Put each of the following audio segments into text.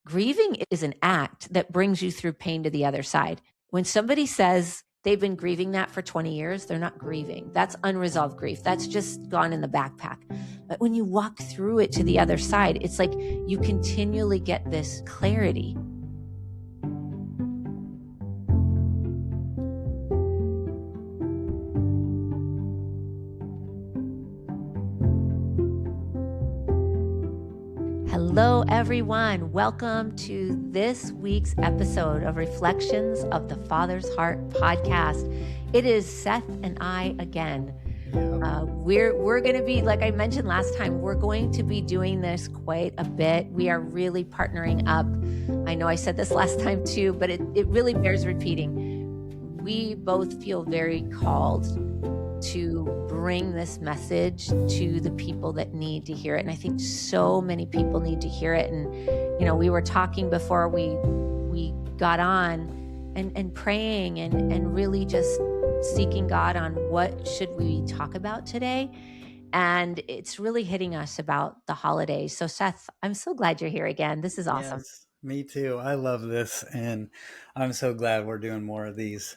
Grieving is an act that brings you through pain to the other side. When somebody says they've been grieving that for 20 years, they're not grieving. That's unresolved grief. That's just gone in the backpack. But when you walk through it to the other side, it's like you continually get this clarity. Hello, everyone. Welcome to this week's episode of Reflections of the Father's Heart podcast. It is Seth and I again. We're going to be, like I mentioned last time, we're going to be doing this quite a bit. We are really partnering up. I know I said this last time too, but it really bears repeating. We both feel very called to bring this message to the people that need to hear it. And I think so many people need to hear it. And, you know, we were talking before we got on and praying and really just seeking God on what should we talk about today. And it's really hitting us about the holidays. So Seth, I'm so glad you're here again. This is awesome. Yes, me too. I love this. And I'm so glad we're doing more of these,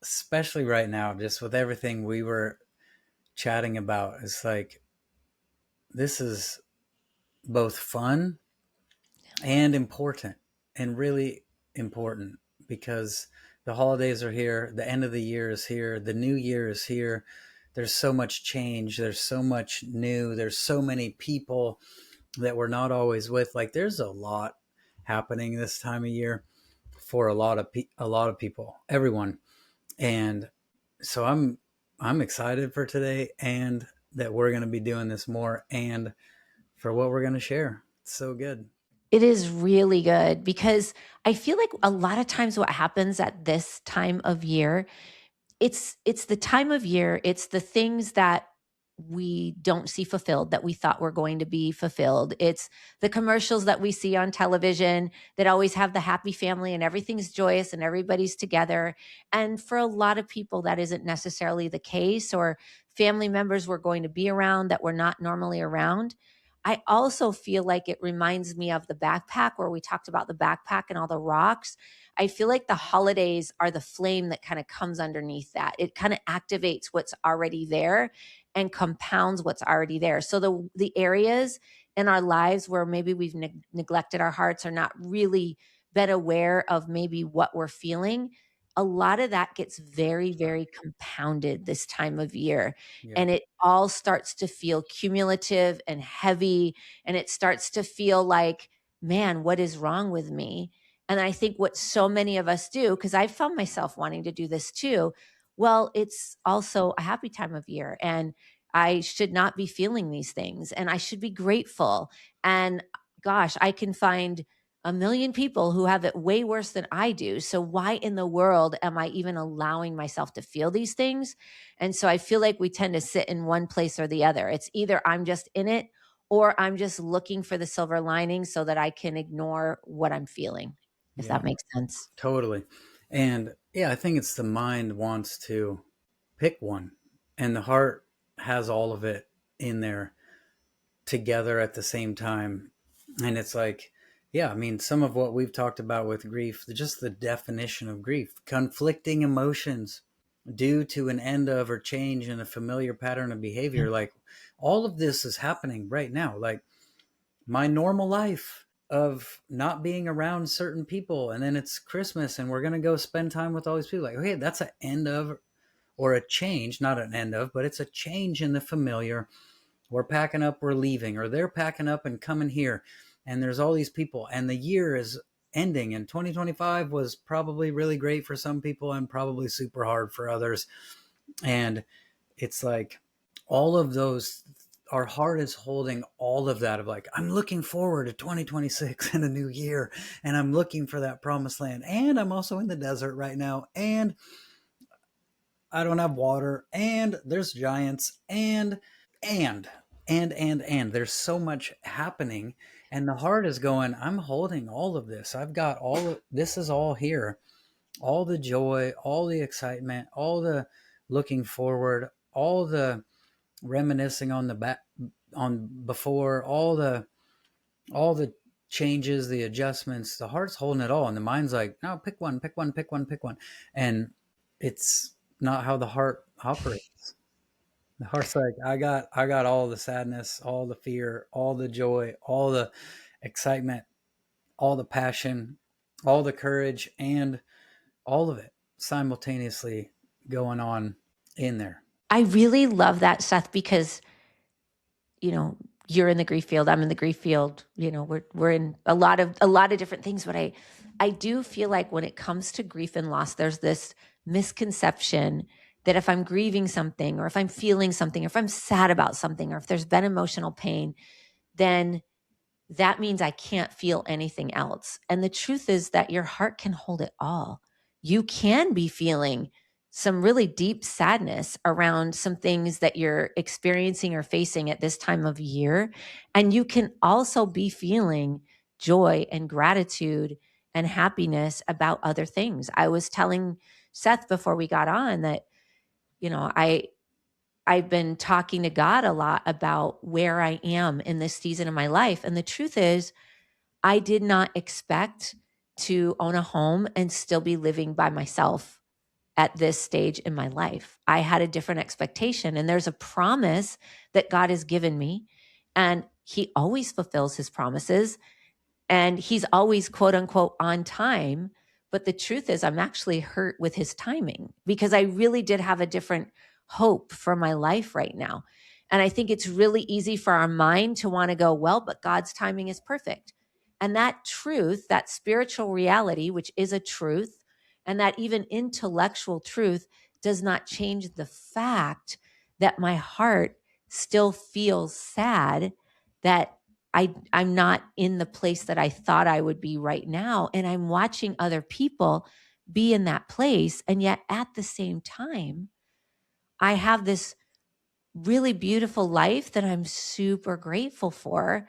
especially right now, just with everything we were chatting about. It's like, this is both fun and important, and really important, because the holidays are here. The end of the year is here. The new year is here. There's so much change. There's so much new. There's so many people that we're not always with. Like, there's a lot happening this time of year for a lot of people, everyone. And so I'm excited for today, and that we're going to be doing this more, and for what we're going to share. It's so good. It is really good, because I feel like a lot of times what happens at this time of year, it's the time of year, it's the things that we don't see fulfilled that we thought were going to be fulfilled. It's the commercials that we see on television that always have the happy family and everything's joyous and everybody's together. And for a lot of people, that isn't necessarily the case, or family members we're going to be around that we're not normally around. I also feel like it reminds me of the backpack, where we talked about the backpack and all the rocks. I feel like the holidays are the flame that kind of comes underneath that. It kind of activates what's already there and compounds what's already there. So the areas in our lives where maybe we've neglected our hearts, or not really been aware of maybe what we're feeling, a lot of that gets very, very compounded this time of year. Yeah. And it all starts to feel cumulative and heavy. And it starts to feel like, man, what is wrong with me? And I think what so many of us do, because I found myself wanting to do this too, well, it's also a happy time of year, and I should not be feeling these things, and I should be grateful. And gosh, I can find a million people who have it way worse than I do. So why in the world am I even allowing myself to feel these things? And so I feel like we tend to sit in one place or the other. It's either I'm just in it, or I'm just looking for the silver lining so that I can ignore what I'm feeling, if that makes sense. Totally. And yeah, I think it's the mind wants to pick one, and the heart has all of it in there together at the same time. And it's like, yeah, I mean, some of what we've talked about with grief, just the definition of grief, conflicting emotions due to an end of or change in a familiar pattern of behavior. Like, all of this is happening right now. Like, my normal life of not being around certain people, and then it's Christmas and we're going to go spend time with all these people. Like, okay, that's an end of, or a change, not an end of, but it's a change in the familiar. We're packing up, we're leaving, or they're packing up and coming here. And there's all these people, and the year is ending, and 2025 was probably really great for some people and probably super hard for others. And it's like, all of those, our heart is holding all of that, of like, I'm looking forward to 2026 and a new year, and I'm looking for that promised land, and I'm also in the desert right now, and I don't have water, and there's giants, and there's so much happening, and the heart is going, I'm holding all of this. I've got all of this, is all here, all the joy, all the excitement, all the looking forward, all the reminiscing on the back, on before, all the changes, the adjustments, the heart's holding it all, and the mind's like, no, pick one, pick one, pick one, pick one. And it's not how the heart operates. The heart's like, I got all the sadness, all the fear, all the joy, all the excitement, all the passion, all the courage, and all of it simultaneously going on in there. I really love that, Seth, because, you know, you're in the grief field, I'm in the grief field, you know, we're in a lot of different things, but I do feel like when it comes to grief and loss, there's this misconception that if I'm grieving something, or if I'm feeling something, or if I'm sad about something, or if there's been emotional pain, then that means I can't feel anything else. And the truth is that your heart can hold it all. You can be feeling some really deep sadness around some things that you're experiencing or facing at this time of year. And you can also be feeling joy and gratitude and happiness about other things. I was telling Seth before we got on that, you know, I've been talking to God a lot about where I am in this season of my life. And the truth is, I did not expect to own a home and still be living by myself at this stage in my life. I had a different expectation, and there's a promise that God has given me, and He always fulfills His promises, and He's always quote unquote on time. But the truth is, I'm actually hurt with His timing, because I really did have a different hope for my life right now. And I think it's really easy for our mind to want to go, well, but God's timing is perfect. And that truth, that spiritual reality, which is a truth, and that even intellectual truth does not change the fact that my heart still feels sad that I'm not in the place that I thought I would be right now. And I'm watching other people be in that place. And yet at the same time, I have this really beautiful life that I'm super grateful for.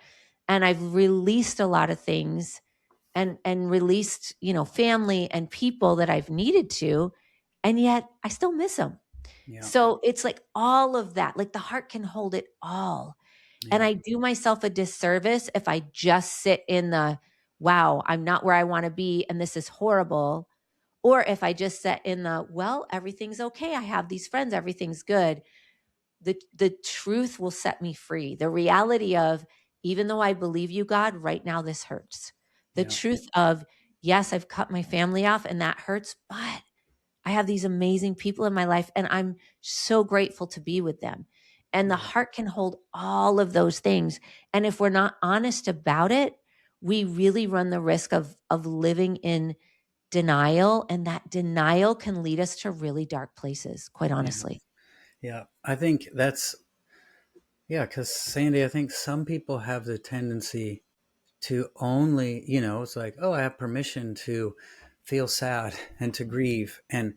And I've released a lot of things, and released, you know, family and people that I've needed to. And yet I still miss them. Yeah. So it's like all of that, like the heart can hold it all. And Yeah. I do myself a disservice if I just sit in the, wow, I'm not where I want to be and this is horrible. Or if I just sit in the, well, everything's okay. I have these friends, everything's good. The truth will set me free. The reality of, even though I believe you, God, right now this hurts. The Yeah. truth of, yes, I've cut my family off and that hurts, but I have these amazing people in my life and I'm so grateful to be with them. And the Yeah. heart can hold all of those things. And if we're not honest about it, we really run the risk of living in denial. And that denial can lead us to really dark places, quite Yeah. honestly. Yeah. I think that's, yeah, because Sandy, I think some people have the tendency to only, it's like, oh, I have permission to feel sad and to grieve. And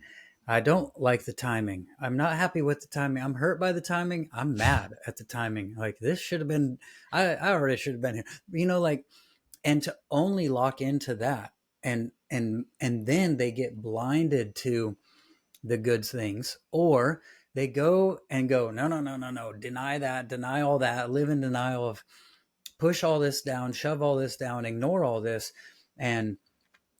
I don't like the timing. I'm not happy with the timing. I'm hurt by the timing. I'm mad at the timing. Like, this should have been, I already should have been here, like, and to only lock into that. And then they get blinded to the good things, or they go and go, no, no, no, no, no, deny that, deny all that, live in denial of, push all this down, shove all this down, ignore all this, and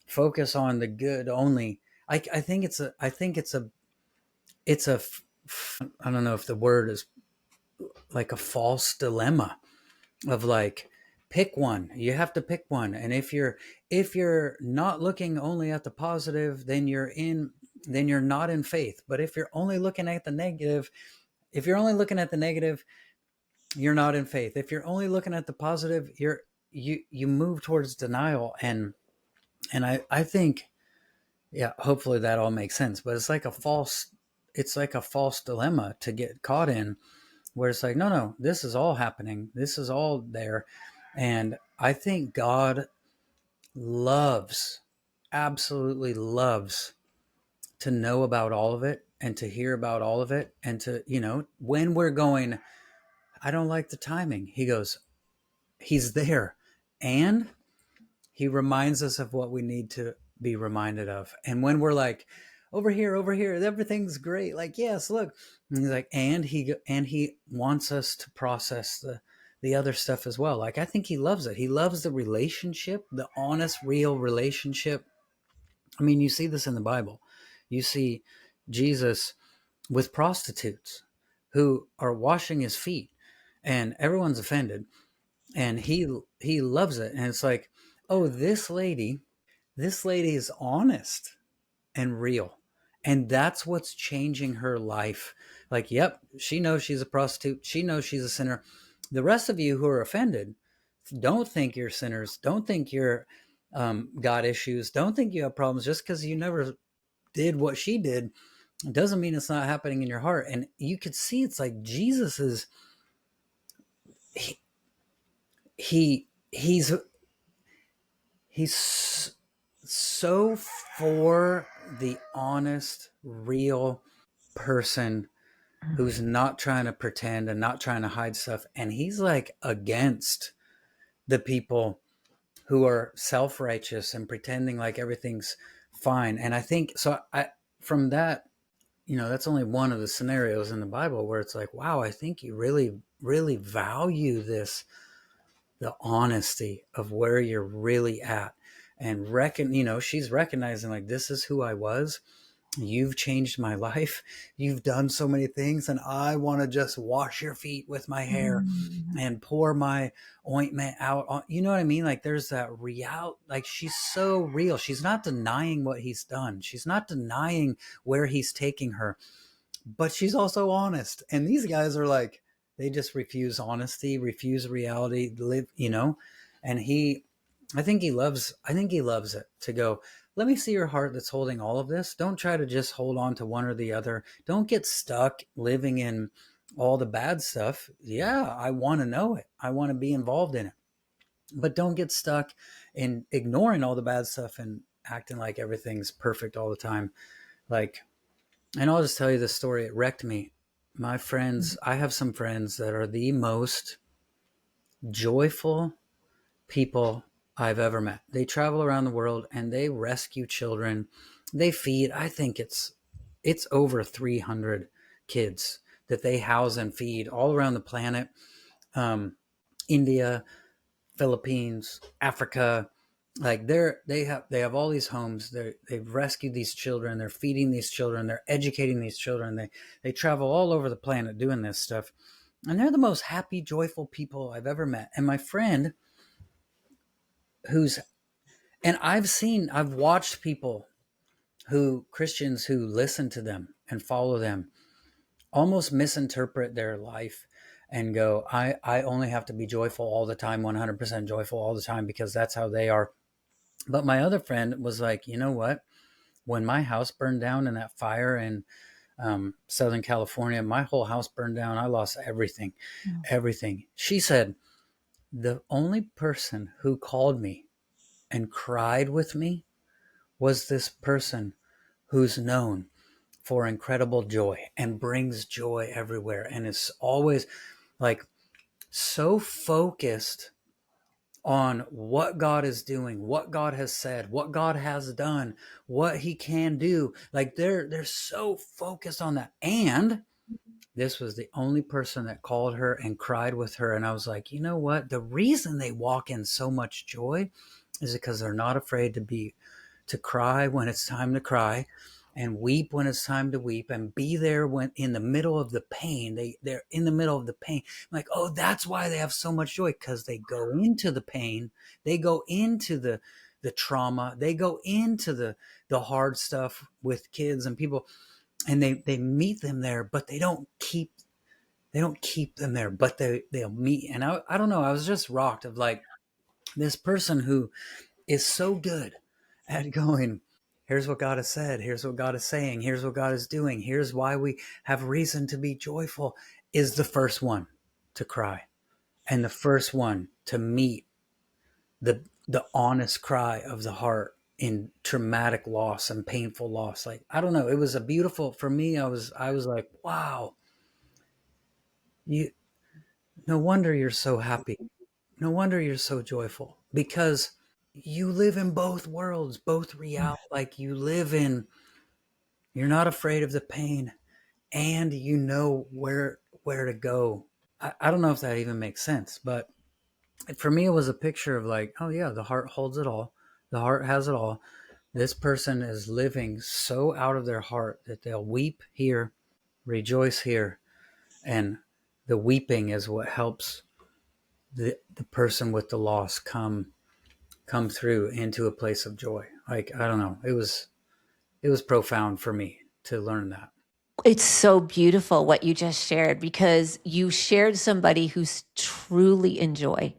focus on the good only. I think it's a I don't know if the word is like a false dilemma of like, pick one. You have to pick one. And if you're not looking only at the positive, then you're not in faith. But if you're only looking at the negative, you're not in faith. If you're only looking at the positive, you move towards denial. And I think, yeah, hopefully that all makes sense. But it's like a false dilemma to get caught in, where it's like, no, no, this is all happening. This is all there. And I think God loves, absolutely loves, to know about all of it and to hear about all of it. And to, when we're going, I don't like the timing, he goes, he's there. And he reminds us of what we need to be reminded of. And when we're like, over here, everything's great. Like, yes, look. And he's like, and he wants us to process the the other stuff as well. Like, I think he loves it. He loves the relationship, the honest, real relationship. I mean, you see this in the Bible. You see Jesus with prostitutes who are washing his feet, and everyone's offended, and he loves it. And it's like, oh, this lady is honest and real. And that's what's changing her life. Like, yep, she knows she's a prostitute. She knows she's a sinner. The rest of you who are offended, don't think you're sinners. Don't think you're got issues. Don't think you have problems. Just because you never did what she did doesn't mean it's not happening in your heart. And you could see it's like Jesus is he, he's so for the honest, real person who's not trying to pretend and not trying to hide stuff. And he's like against the people who are self-righteous and pretending like everything's fine. And I think so. From that, that's only one of the scenarios in the Bible where it's like, wow, I think you really, really value this, the honesty of where you're really at, and she's recognizing like, this is who I was. You've changed my life. You've done so many things, and I want to just wash your feet with my hair and pour my ointment out on, you know what I mean? Like, there's that real, like, she's so real. She's not denying what he's done. She's not denying where he's taking her, but she's also honest. And these guys are like, they just refuse honesty, refuse reality, live, and I think he loves it to go, let me see your heart that's holding all of this. Don't try to just hold on to one or the other. Don't get stuck living in all the bad stuff. Yeah, I want to know it. I want to be involved in it. But don't get stuck in ignoring all the bad stuff and acting like everything's perfect all the time. Like, and I'll just tell you this story. It wrecked me. My friends, I have some friends that are the most joyful people I've ever met. They travel around the world and they rescue children. They feed, I think it's over 300 kids that they house and feed all around the planet. India, Philippines, Africa, like they have all these homes. They've rescued these children. They're feeding these children. They're educating these children. They travel all over the planet doing this stuff. And they're the most happy, joyful people I've ever met. And my friend I've watched people Christians who listen to them and follow them almost misinterpret their life and go, I only have to be joyful all the time, 100% joyful all the time, because that's how they are. But my other friend was like, you know what? When my house burned down in that fire in Southern California, my whole house burned down. I lost everything, everything. She said, the only person who called me and cried with me was this person who's known for incredible joy and brings joy everywhere and is always like so focused on what God is doing, what God has said, what God has done, what he can do. Like they're so focused on that. And this was the only person that called her and cried with her. And I was like, you know what? The reason they walk in so much joy is because they're not afraid to cry when it's time to cry, and weep when it's time to weep, and be there when in the middle of the pain. They're in the middle of the pain. I'm like, oh, that's why they have so much joy, because they go into the pain, they go into the trauma, they go into the hard stuff with kids and people, and they meet them there, but they don't keep them there, but they'll meet. And I don't know, I was just rocked of like this person who is so good at going, here's what God has said, here's what God is saying, here's what God is doing, here's why we have reason to be joyful, is the first one to cry and the first one to meet the honest cry of the heart in traumatic loss and painful loss. Like, I don't know, it was a beautiful, for me, I was like, wow, you, no wonder you're so happy. No wonder you're so joyful, because you live in both worlds, both reality. Like you're not afraid of the pain, and you know where to go I don't know if that even makes sense, but for me, it was a picture of like, oh yeah, the heart holds it all. The heart has it all. This person is living so out of their heart that they'll weep here, rejoice here, and the weeping is what helps the person with the loss come through into a place of joy. Like, I don't know, it was profound for me to learn that. It's so beautiful what you just shared because you shared somebody who's truly in joy.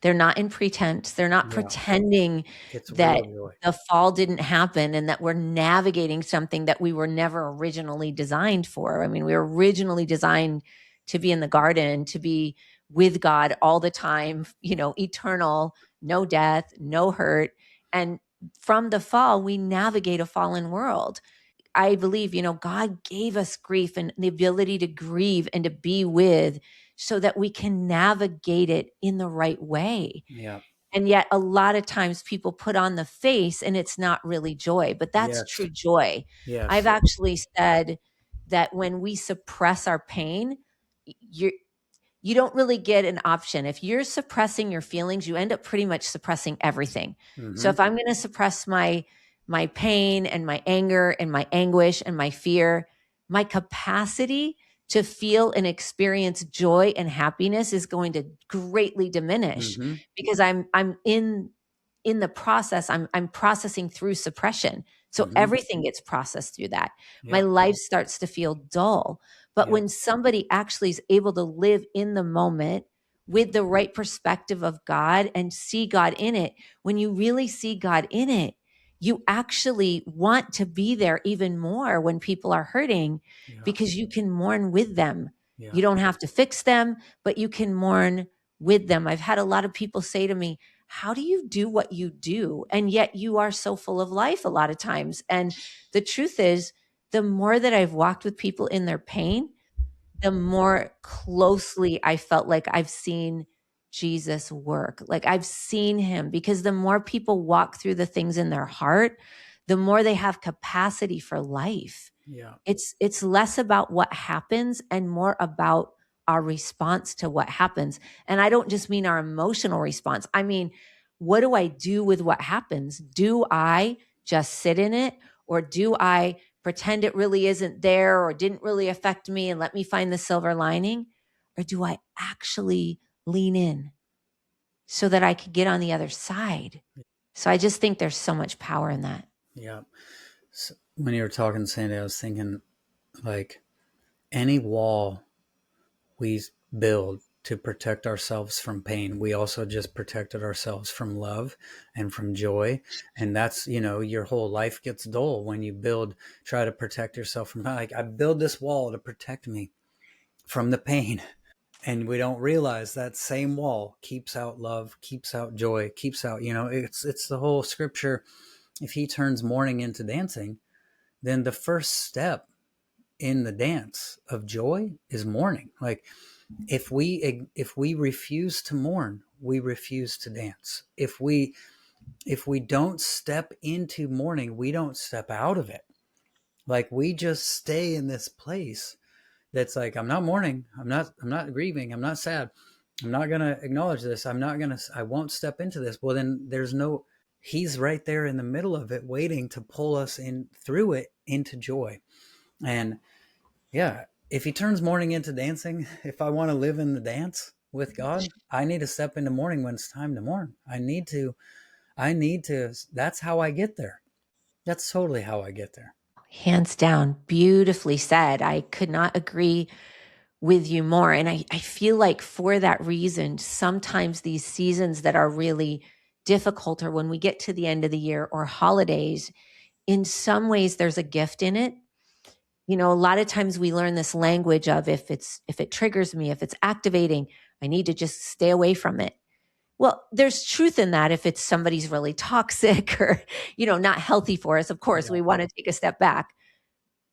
They're not in pretense. They're not Yeah, pretending it's that real joy. the fall didn't happen and that we're navigating something that we were never originally designed for. I mean, we were originally designed to be in the garden, to be with God all the time, eternal, no death, no hurt. And from the fall, we navigate a fallen world. I believe, God gave us grief and the ability to grieve and to be with so that we can navigate it in the right way. Yeah. And yet, a lot of times people put on the face and it's not really joy, but that's Yes. true joy. I've Yes. actually said that when we suppress our pain, you're you don't really get an option. If you're suppressing your feelings, you end up pretty much suppressing everything. So Mm-hmm. if I'm going to suppress my pain and my anger and my anguish and my fear, my capacity to feel and experience joy and happiness is going to greatly diminish Mm-hmm. because I'm in the process. I'm processing through suppression. So Mm-hmm. everything gets processed through that. My Yep. life starts to feel dull. But Yep. when somebody actually is able to live in the moment with the right perspective of God and see God in it, when you really see God in it, you actually want to be there even more when people are hurting Yeah. because you can mourn with them. Yeah. You don't have to fix them, but you can mourn with them. I've had a lot of people say to me, how do you do what you do? And yet you are so full of life a lot of times. And the truth is, the more that I've walked with people in their pain, the more closely I felt like I've seen Jesus work. Like I've seen him because the more people walk through the things in their heart, the more they have capacity for life. Yeah. It's less about what happens and more about our response to what happens. And I don't just mean our emotional response. I mean, what do I do with what happens? Do I just sit in it or do I pretend it really isn't there or didn't really affect me and let me find the silver lining? Or do I actually lean in so that I could get on the other side? So I just think there's so much power in that. Yeah. So when you were talking, Sandy, I was thinking like any wall we build to protect ourselves from pain, we also just protected ourselves from love and from joy. And that's, your whole life gets dull when you try to protect yourself from, like, I build this wall to protect me from the pain. And we don't realize that same wall keeps out love, keeps out joy, keeps out, it's the whole scripture. If he turns mourning into dancing, then the first step in the dance of joy is mourning. Like, if we refuse to mourn, we refuse to dance. If we don't step into mourning, we don't step out of it. Like, we just stay in this place that's like, I'm not mourning, I'm not grieving, I'm not sad, I'm not going to acknowledge this, I won't step into this. Well, then he's right there in the middle of it waiting to pull us in through it into joy. And yeah, if he turns mourning into dancing, if I want to live in the dance with God, I need to step into mourning when it's time to mourn. I need to, that's how I get there. That's totally how I get there. Hands down, beautifully said. I could not agree with you more. And I feel like for that reason, sometimes these seasons that are really difficult or when we get to the end of the year or holidays, in some ways there's a gift in it. A lot of times we learn this language of if it triggers me, if it's activating, I need to just stay away from it. Well, there's truth in that if it's somebody's really toxic or, not healthy for us. Of course, Yeah. we want to take a step back.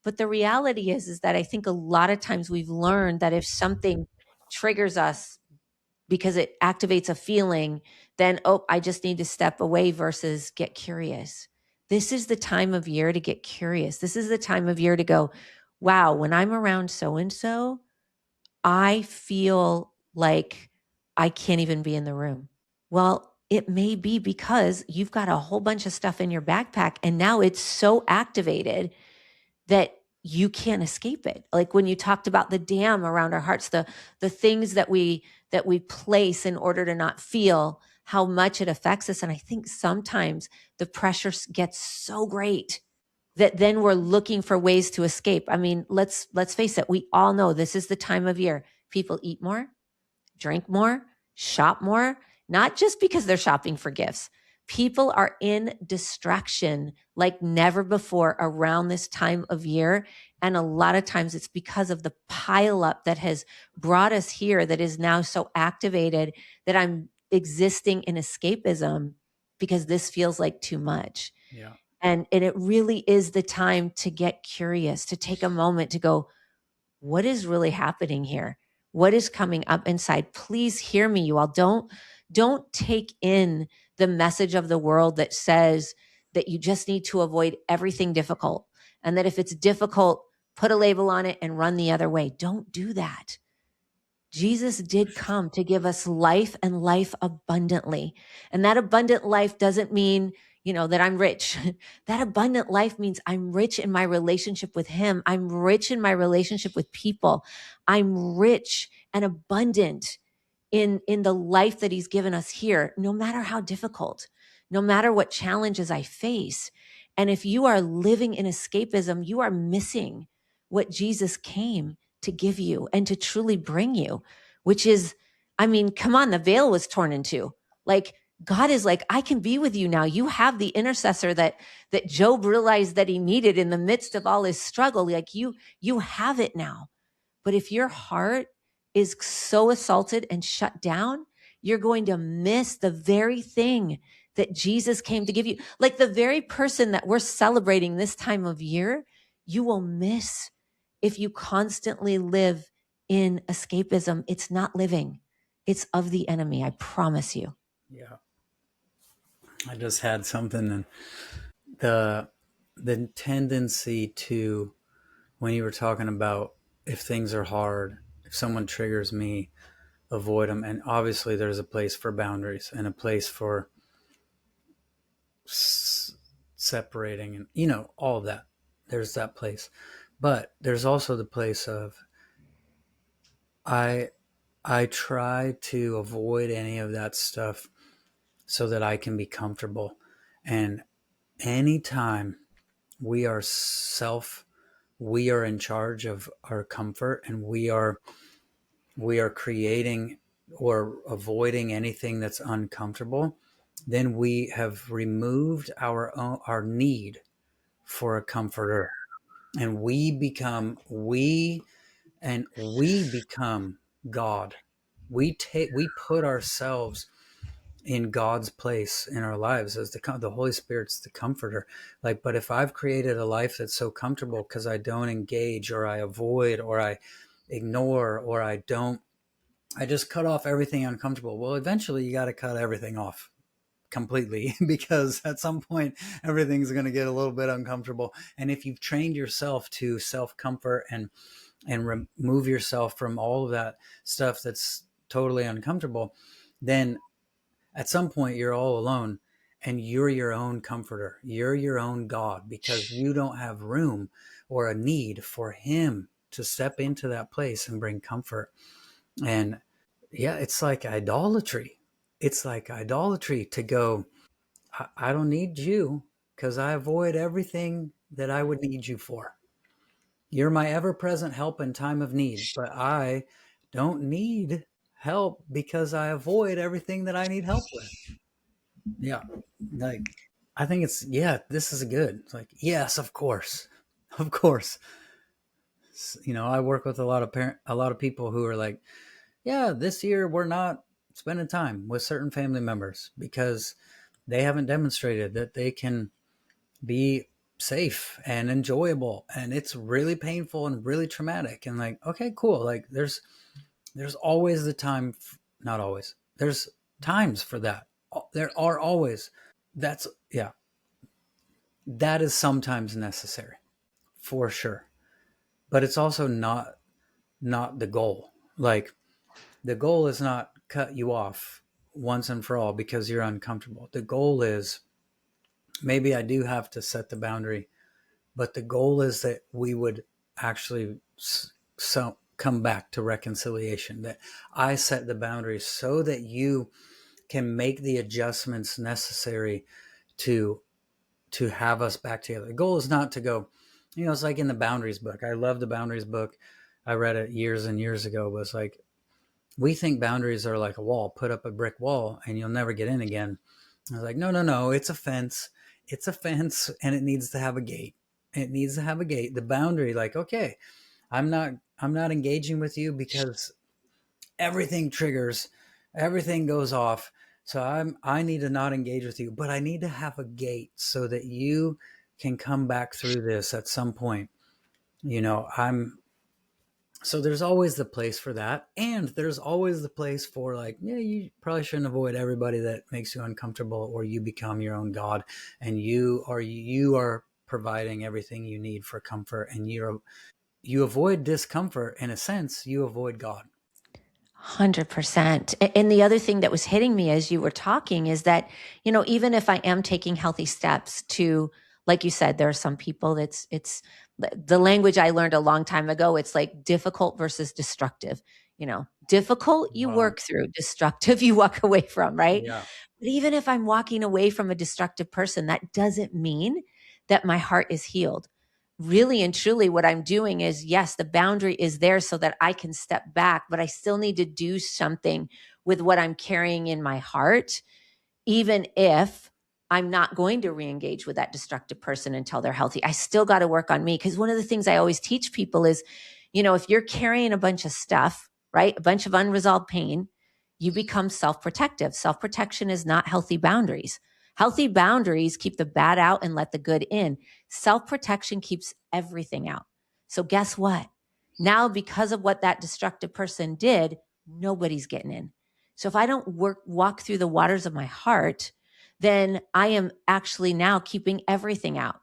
But the reality is that I think a lot of times we've learned that if something triggers us because it activates a feeling, then, oh, I just need to step away versus get curious. This is the time of year to get curious. This is the time of year to go, wow, when I'm around so and so, I feel like I can't even be in the room. Well, it may be because you've got a whole bunch of stuff in your backpack and now it's so activated that you can't escape it. Like when you talked about the dam around our hearts, the things that we place in order to not feel how much it affects us. And I think sometimes the pressure gets so great that then we're looking for ways to escape. I mean, let's face it, we all know this is the time of year people eat more, drink more, shop more, not just because they're shopping for gifts. People are in distraction like never before around this time of year. And a lot of times it's because of the pileup that has brought us here that is now so activated that I'm existing in escapism because this feels like too much. Yeah. And it really is the time to get curious, to take a moment to go, what is really happening here? What is coming up inside? Please hear me, you all. Don't take in the message of the world that says that you just need to avoid everything difficult and that if it's difficult, put a label on it and run the other way. Don't do that. Jesus did come to give us life and life abundantly. And that abundant life doesn't mean, that I'm rich. That abundant life means I'm rich in my relationship with him. I'm rich in my relationship with people. I'm rich and abundant in the life that he's given us here, no matter how difficult, no matter what challenges I face. And if you are living in escapism, you are missing what Jesus came to give you and to truly bring you, which is, I mean, come on, the veil was torn in two. Like God is like, I can be with you now. You have the intercessor that Job realized that he needed in the midst of all his struggle. Like you have it now. But if your heart is so assaulted and shut down, you're going to miss the very thing that Jesus came to give you. Like the very person that we're celebrating this time of year, you will miss if you constantly live in escapism. It's not living, it's of the enemy. I promise you. Yeah. I just had something, and the tendency to, when you were talking about if things are hard, if someone triggers me, avoid them. And obviously there's a place for boundaries and a place for separating and, all of that. There's that place. But there's also the place of I try to avoid any of that stuff so that I can be comfortable. And anytime we are we are in charge of our comfort, and we are creating or avoiding anything that's uncomfortable, then we have removed our need for a comforter, and we become God. We put ourselves in God's place in our lives as the Holy Spirit's the comforter. Like, but if I've created a life that's so comfortable because I don't engage, or I avoid, or I ignore, or I just cut off everything uncomfortable. Well, eventually you got to cut everything off completely, because at some point everything's going to get a little bit uncomfortable. And if you've trained yourself to self-comfort and remove yourself from all of that stuff that's totally uncomfortable, then at some point you're all alone, and you're your own comforter. You're your own God, because you don't have room or a need for him to step into that place and bring comfort. And yeah, it's like idolatry. It's like idolatry to go, I don't need you because I avoid everything that I would need you for. You're my ever present help in time of need, but I don't need help because I avoid everything that I need help with. Yeah. Like, I think this is good. It's like, yes, of course. Of course. I work with a lot of people who are like, yeah, this year we're not spending time with certain family members because they haven't demonstrated that they can be safe and enjoyable, and it's really painful and really traumatic. And like, okay, cool. Like there's always the time, not always. There's times for that. There are always. That's yeah. That is sometimes necessary, for sure. But it's also not the goal. Like, the goal is not cut you off once and for all because you're uncomfortable. The goal is, maybe I do have to set the boundary, but the goal is that we would actually come back to reconciliation, that I set the boundaries so that you can make the adjustments necessary to have us back together. The goal is not to go, it's like in the boundaries book. I love the boundaries book. I read it years and years ago. It was like, we think boundaries are like a wall. Put up a brick wall and you'll never get in again. I was like, no, no, no. It's a fence. It's a fence, and it needs to have a gate. It needs to have a gate. The boundary, like, okay, I'm not engaging with you because everything triggers, everything goes off. So I need to not engage with you, but I need to have a gate so that you can come back through this at some point. I'm so there's always the place for that, and there's always the place for, like, yeah, you probably shouldn't avoid everybody that makes you uncomfortable, or you become your own god, and you are providing everything you need for comfort, and you avoid discomfort. In a sense, you avoid God. 100%. And the other thing that was hitting me as you were talking is that, even if I am taking healthy steps to, like you said, there are some people it's the language I learned a long time ago. It's like difficult versus destructive. Difficult you Wow. work through, destructive you walk away from, right? Yeah. But even if I'm walking away from a destructive person, that doesn't mean that my heart is healed. Really and truly, what I'm doing is, yes, the boundary is there so that I can step back, but I still need to do something with what I'm carrying in my heart, even if I'm not going to re-engage with that destructive person until they're healthy. I still got to work on me, because one of the things I always teach people is, if you're carrying a bunch of stuff, right, a bunch of unresolved pain, you become self-protective. Self-protection is not healthy boundaries. Healthy boundaries keep the bad out and let the good in. Self-protection keeps everything out. So guess what? Now, because of what that destructive person did, nobody's getting in. So if I don't walk through the waters of my heart, then I am actually now keeping everything out.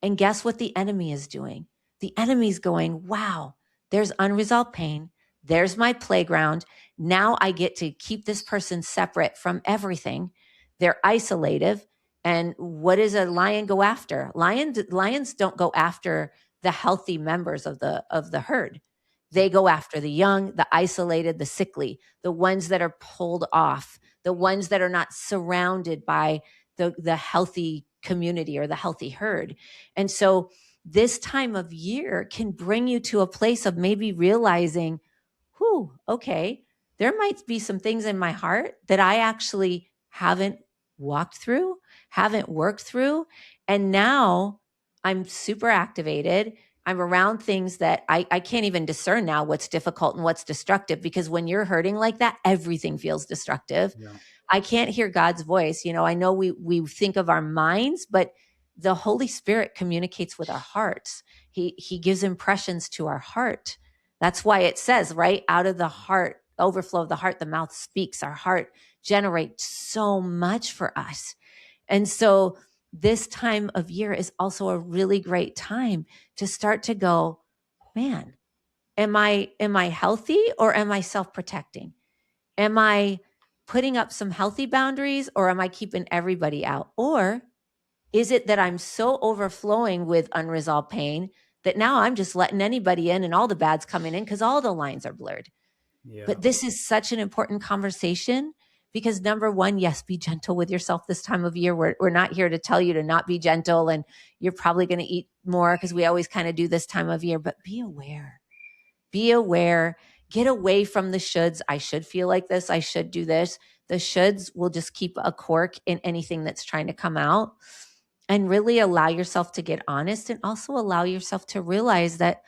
And guess what the enemy is doing? The enemy's going, wow, there's unresolved pain. There's my playground. Now I get to keep this person separate from everything. They're isolative. And what does a lion go after? Lions don't go after the healthy members of the herd. They go after the young, the isolated, the sickly, the ones that are pulled off, the ones that are not surrounded by the healthy community or the healthy herd. And so this time of year can bring you to a place of maybe realizing, whew, okay, there might be some things in my heart that I actually haven't walked through, haven't worked through. And now I'm super activated. I'm around things that I can't even discern now what's difficult and what's destructive, because when you're hurting like that, everything feels destructive. Yeah. I can't hear God's voice. I know we think of our minds, but the Holy Spirit communicates with our hearts. He gives impressions to our heart. That's why it says, right, out of the heart, overflow of the heart, the mouth speaks. Our heart generates so much for us. And so this time of year is also a really great time to start to go, man, am I healthy, or am I self-protecting? Am I putting up some healthy boundaries, or am I keeping everybody out? Or is it that I'm so overflowing with unresolved pain that now I'm just letting anybody in and all the bad's coming in because all the lines are blurred? Yeah. But this is such an important conversation, because number one, yes, be gentle with yourself this time of year. We're not here to tell you to not be gentle, and you're probably going to eat more, because we always kind of do this time of year, but be aware. Be aware. Get away from the shoulds. I should feel like this. I should do this. The shoulds will just keep a cork in anything that's trying to come out. And really allow yourself to get honest, and also allow yourself to realize that,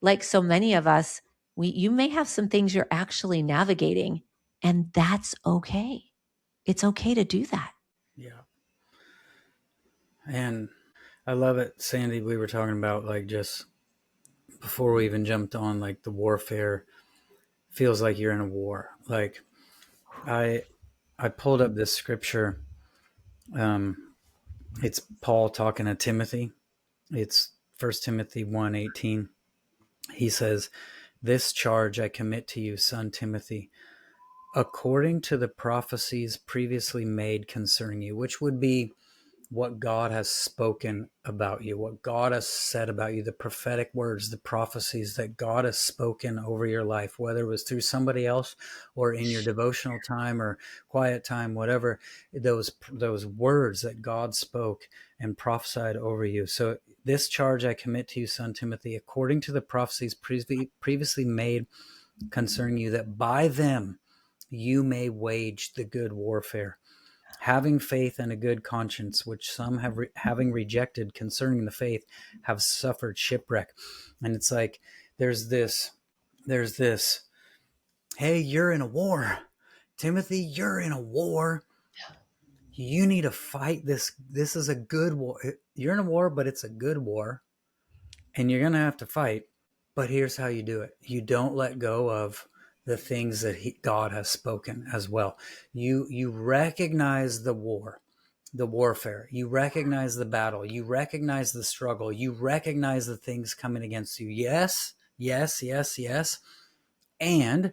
like so many of us, you may have some things you're actually navigating, and that's okay. It's okay to do that. Yeah. And I love it, Sandy. We were talking about, like, just before we even jumped on, like, the warfare feels like you're in a war. Like, I I pulled up this scripture. Um, it's Paul talking to Timothy. It's 1 Timothy 1:18. He says, This charge I commit to you, son Timothy, according to the prophecies previously made concerning you, which would be what God has spoken about you, what God has said about you, the prophetic words, the prophecies that God has spoken over your life, whether it was through somebody else or in your devotional time or quiet time, whatever, those words that God spoke and prophesied over you. So this charge I commit to you, son Timothy, according to the prophecies previously made concerning you, that by them you may wage the good warfare, having faith and a good conscience, which some have having rejected concerning the faith have suffered shipwreck. And it's like there's this hey, you're in a war, Timothy, you're in a war, you need to fight this is a good war, you're in a war, but it's a good war, and you're gonna have to fight. But here's how you do it. You don't let go of the things that God has spoken as well. You recognize the war, the warfare. You recognize the battle. You recognize the struggle. You recognize the things coming against you. Yes, yes, yes, yes. And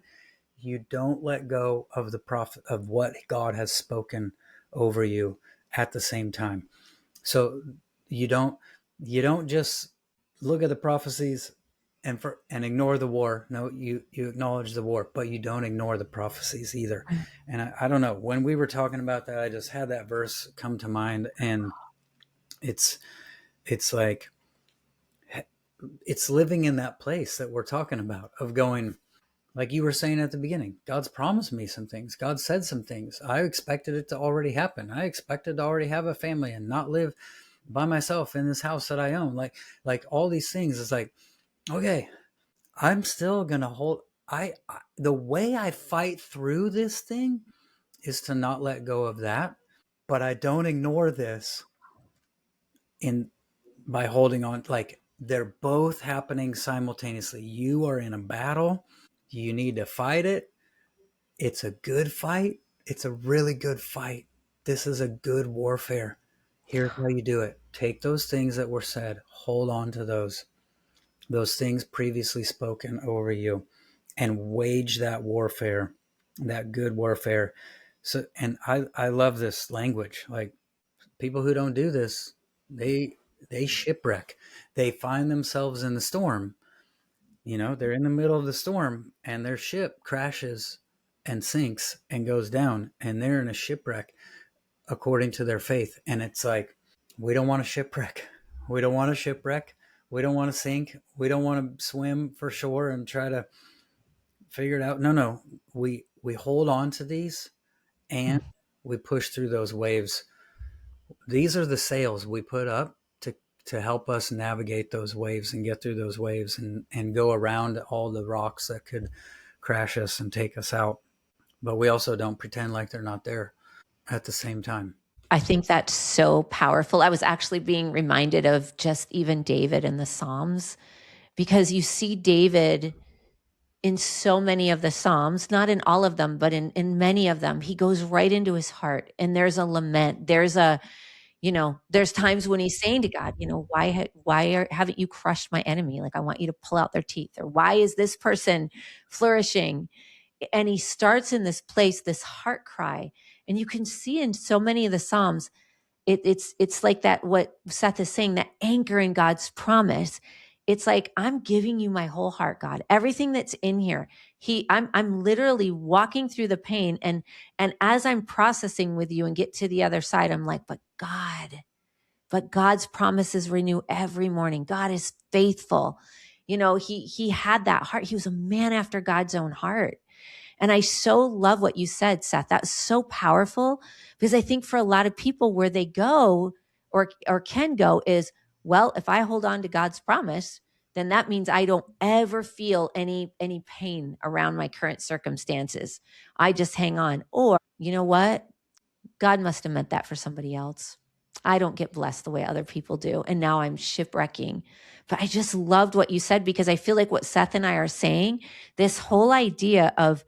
you don't let go of the prophet of what God has spoken over you at the same time. So you don't just look at the prophecies and ignore the war. No, you acknowledge the war, but you don't ignore the prophecies either. And I don't know, when we were talking about that, I just had that verse come to mind, and it's like it's living in that place that we're talking about of going, like you were saying at the beginning, God's promised me some things. God said some things. I expected it to already happen. I expected to already have a family and not live by myself in this house that I own. Like all these things is like, okay, I'm still going to hold. The way I fight through this thing is to not let go of that, but I don't ignore this in by holding on. Like they're both happening simultaneously. You are in a battle. You need to fight it. It's a good fight. It's a really good fight. This is a good warfare. Here's how you do it. Take those things that were said, hold on to those things previously spoken over you, and wage that warfare, that good warfare. So, and I love this language. Like people who don't do this, they shipwreck. They find themselves in the storm. They're in the middle of the storm and their ship crashes and sinks and goes down, and they're in a shipwreck according to their faith. And it's like, we don't want to shipwreck. We don't want to shipwreck. We don't want to sink. We don't want to swim for shore and try to figure it out. No. We hold on to these and we push through those waves. These are the sails we put up to help us navigate those waves and get through those waves and go around all the rocks that could crash us and take us out. But we also don't pretend like they're not there at the same time. I think that's so powerful. I was actually being reminded of just even David in the Psalms, because you see David in so many of the Psalms, not in all of them, but in many of them, he goes right into his heart, and there's a lament. There's times when he's saying to God, why haven't you crushed my enemy? Like, I want you to pull out their teeth. Or why is this person flourishing? And he starts in this place, this heart cry. And you can see in so many of the Psalms, it's like that, what Seth is saying, that anchor in God's promise. It's like, I'm giving you my whole heart, God. Everything that's in here. I'm literally walking through the pain, and as I'm processing with you and get to the other side, I'm like, but God's promises renew every morning. God is faithful. He had that heart. He was a man after God's own heart. And I so love what you said, Seth. That's so powerful, because I think for a lot of people, where they go or can go is, well, if I hold on to God's promise, then that means I don't ever feel any pain around my current circumstances. I just hang on. Or, you know what? God must have meant that for somebody else. I don't get blessed the way other people do. And now I'm shipwrecking. But I just loved what you said, because I feel like what Seth and I are saying, this whole idea of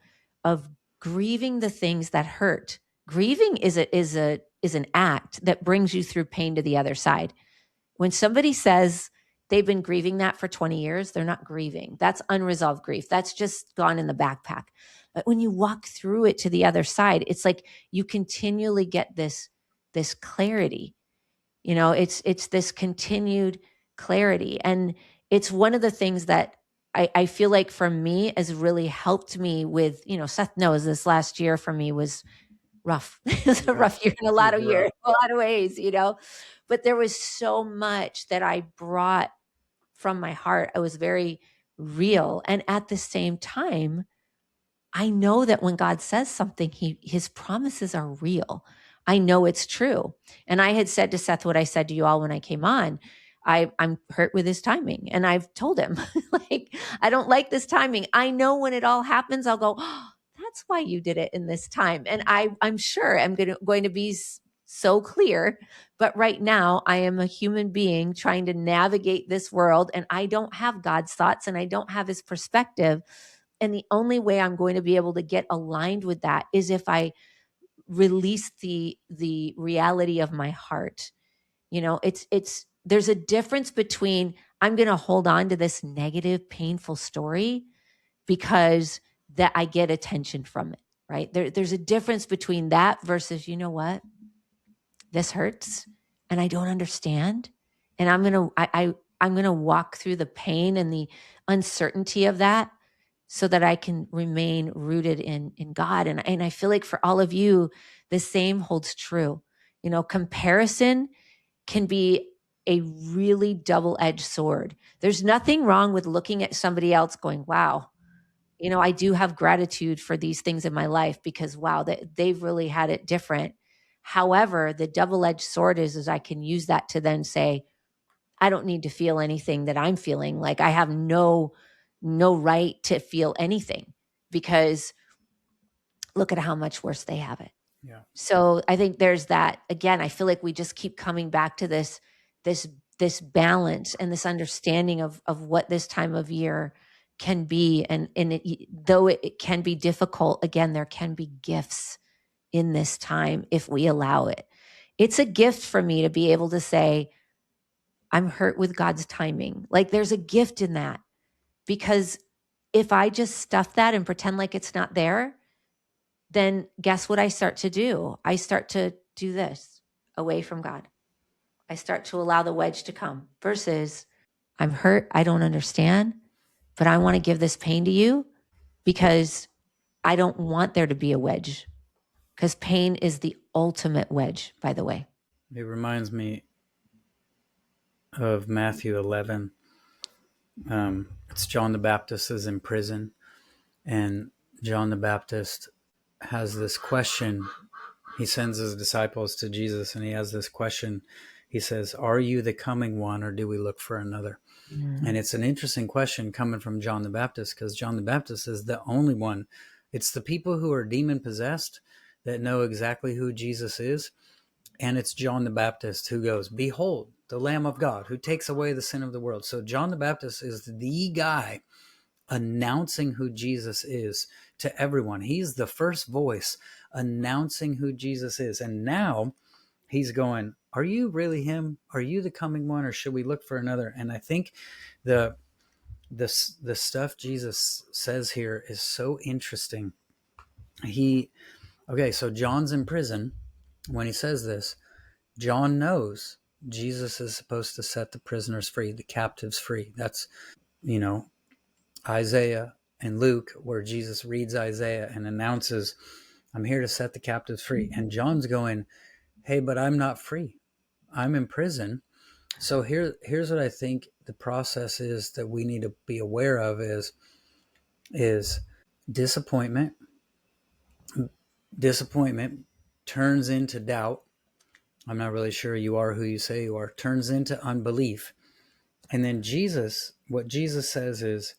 grieving the things that hurt. Grieving is an act that brings you through pain to the other side. When somebody says they've been grieving that for 20 years. They're not grieving. That's unresolved grief. That's just gone in the backpack. But when you walk through it to the other side, it's like you continually get this clarity. It's this continued clarity. And it's one of the things that I feel like for me has really helped me with, Seth knows this last year for me was rough. It was a Yeah, rough year in a lot of super years, rough. a lot of ways, but there was so much that I brought from my heart. I was very real. And at the same time, I know that when God says something, his promises are real. I know it's true. And I had said to Seth what I said to you all when I came on. I'm hurt with his timing. And I've told him, like, I don't like this timing. I know when it all happens, I'll go, oh, that's why you did it in this time. And I'm sure I'm going to be so clear. But right now, I am a human being trying to navigate this world, and I don't have God's thoughts and I don't have his perspective. And the only way I'm going to be able to get aligned with that is if I release the reality of my heart. It's there's a difference between I'm going to hold on to this negative, painful story because that I get attention from it, right? There's a difference between that versus, you know what? This hurts and I don't understand. And I'm going to walk through the pain and the uncertainty of that so that I can remain rooted in God. And I feel like for all of you, the same holds true. Comparison can be a really double-edged sword. There's nothing wrong with looking at somebody else going, wow, I do have gratitude for these things in my life because wow, they've really had it different. However, the double-edged sword is I can use that to then say, I don't need to feel anything that I'm feeling. Like I have no right to feel anything because look at how much worse they have it. Yeah. So I think there's that. Again, I feel like we just keep coming back to this balance and this understanding of what this time of year can be. And though it can be difficult, again, there can be gifts in this time if we allow it. It's a gift for me to be able to say, I'm hurt with God's timing. Like there's a gift in that because if I just stuff that and pretend like it's not there, then guess what I start to do? I start to do this away from God. I start to allow the wedge to come versus I'm hurt. I don't understand, but I want to give this pain to you because I don't want there to be a wedge because pain is the ultimate wedge, by the way. It reminds me of Matthew 11. It's John the Baptist is in prison, and John the Baptist has this question. He sends his disciples to Jesus, and he has this question. He says, are you the coming one, or do we look for another? And it's an interesting question coming from John the Baptist, because John the Baptist is the only one. It's the people who are demon possessed that know exactly who Jesus is. And it's John the Baptist who goes, behold, the Lamb of God who takes away the sin of the world. So John the Baptist is the guy announcing who Jesus is to everyone. He's the first voice announcing who Jesus is. And now he's going, are you really him? Are you the coming one, or should we look for another? And I think the stuff Jesus says here is so interesting. So John's in prison. When he says this, John knows Jesus is supposed to set the prisoners free, the captives free. That's, Isaiah and Luke, where Jesus reads Isaiah and announces, I'm here to set the captives free. And John's going, hey, but I'm not free. I'm in prison. So here's what I think the process is that we need to be aware of is disappointment. Disappointment turns into doubt. I'm not really sure you are who you say you are. Turns into unbelief. And then what Jesus says is,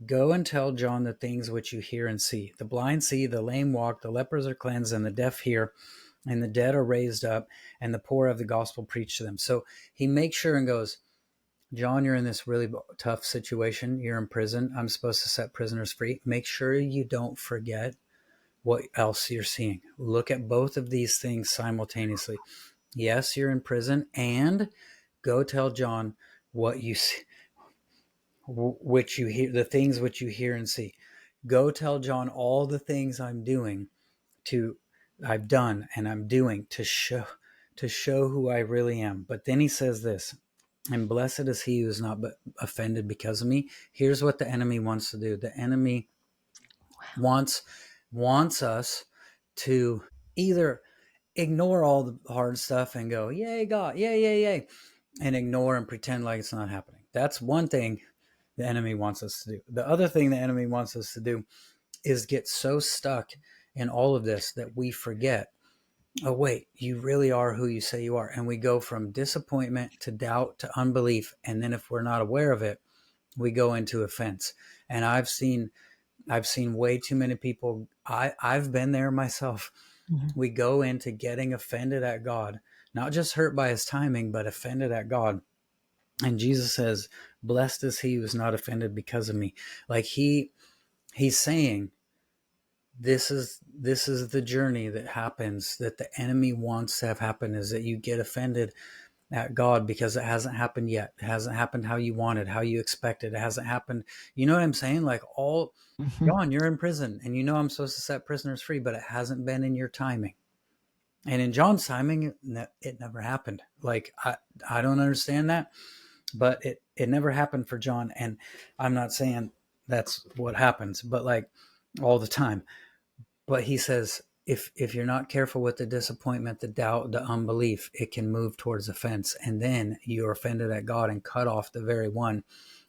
go and tell John the things which you hear and see. The blind see, the lame walk, the lepers are cleansed, and the deaf hear, and the dead are raised up, and the poor have the gospel preached to them. So he makes sure and goes, John, you're in this really tough situation. You're in prison. I'm supposed to set prisoners free. Make sure you don't forget what else you're seeing. Look at both of these things simultaneously. Yes, you're in prison, and go tell John what you see, which you hear, the things which you hear and see. Go tell John all the things I've done and I'm doing to show who I really am. But then he says this, and blessed is he who is not offended because of me. Here's what the enemy wants to do. The enemy wants us to either ignore all the hard stuff and go, yay, God, yay, yay, yay, and ignore and pretend like it's not happening. That's one thing the enemy wants us to do. The other thing the enemy wants us to do is get so stuck in all of this that we forget, oh, wait, you really are who you say you are. And we go from disappointment to doubt to unbelief. And then if we're not aware of it, we go into offense. And I've seen way too many people. I've been there myself. Mm-hmm. We go into getting offended at God, not just hurt by his timing, but offended at God. And Jesus says, blessed is he who is not offended because of me. Like he's saying, this is the journey that happens, that the enemy wants to have happen, is that you get offended at God because it hasn't happened yet. It hasn't happened how you wanted, how you expected. It hasn't happened. You know what I'm saying? Like John, you're in prison and you know I'm supposed to set prisoners free, but it hasn't been in your timing. And in John's timing, it never happened. Like, I don't understand that, but it never happened for John. And I'm not saying that's what happens, but like all the time. But he says, if you're not careful with the disappointment, the doubt, the unbelief, it can move towards offense. And then you're offended at God and cut off the very one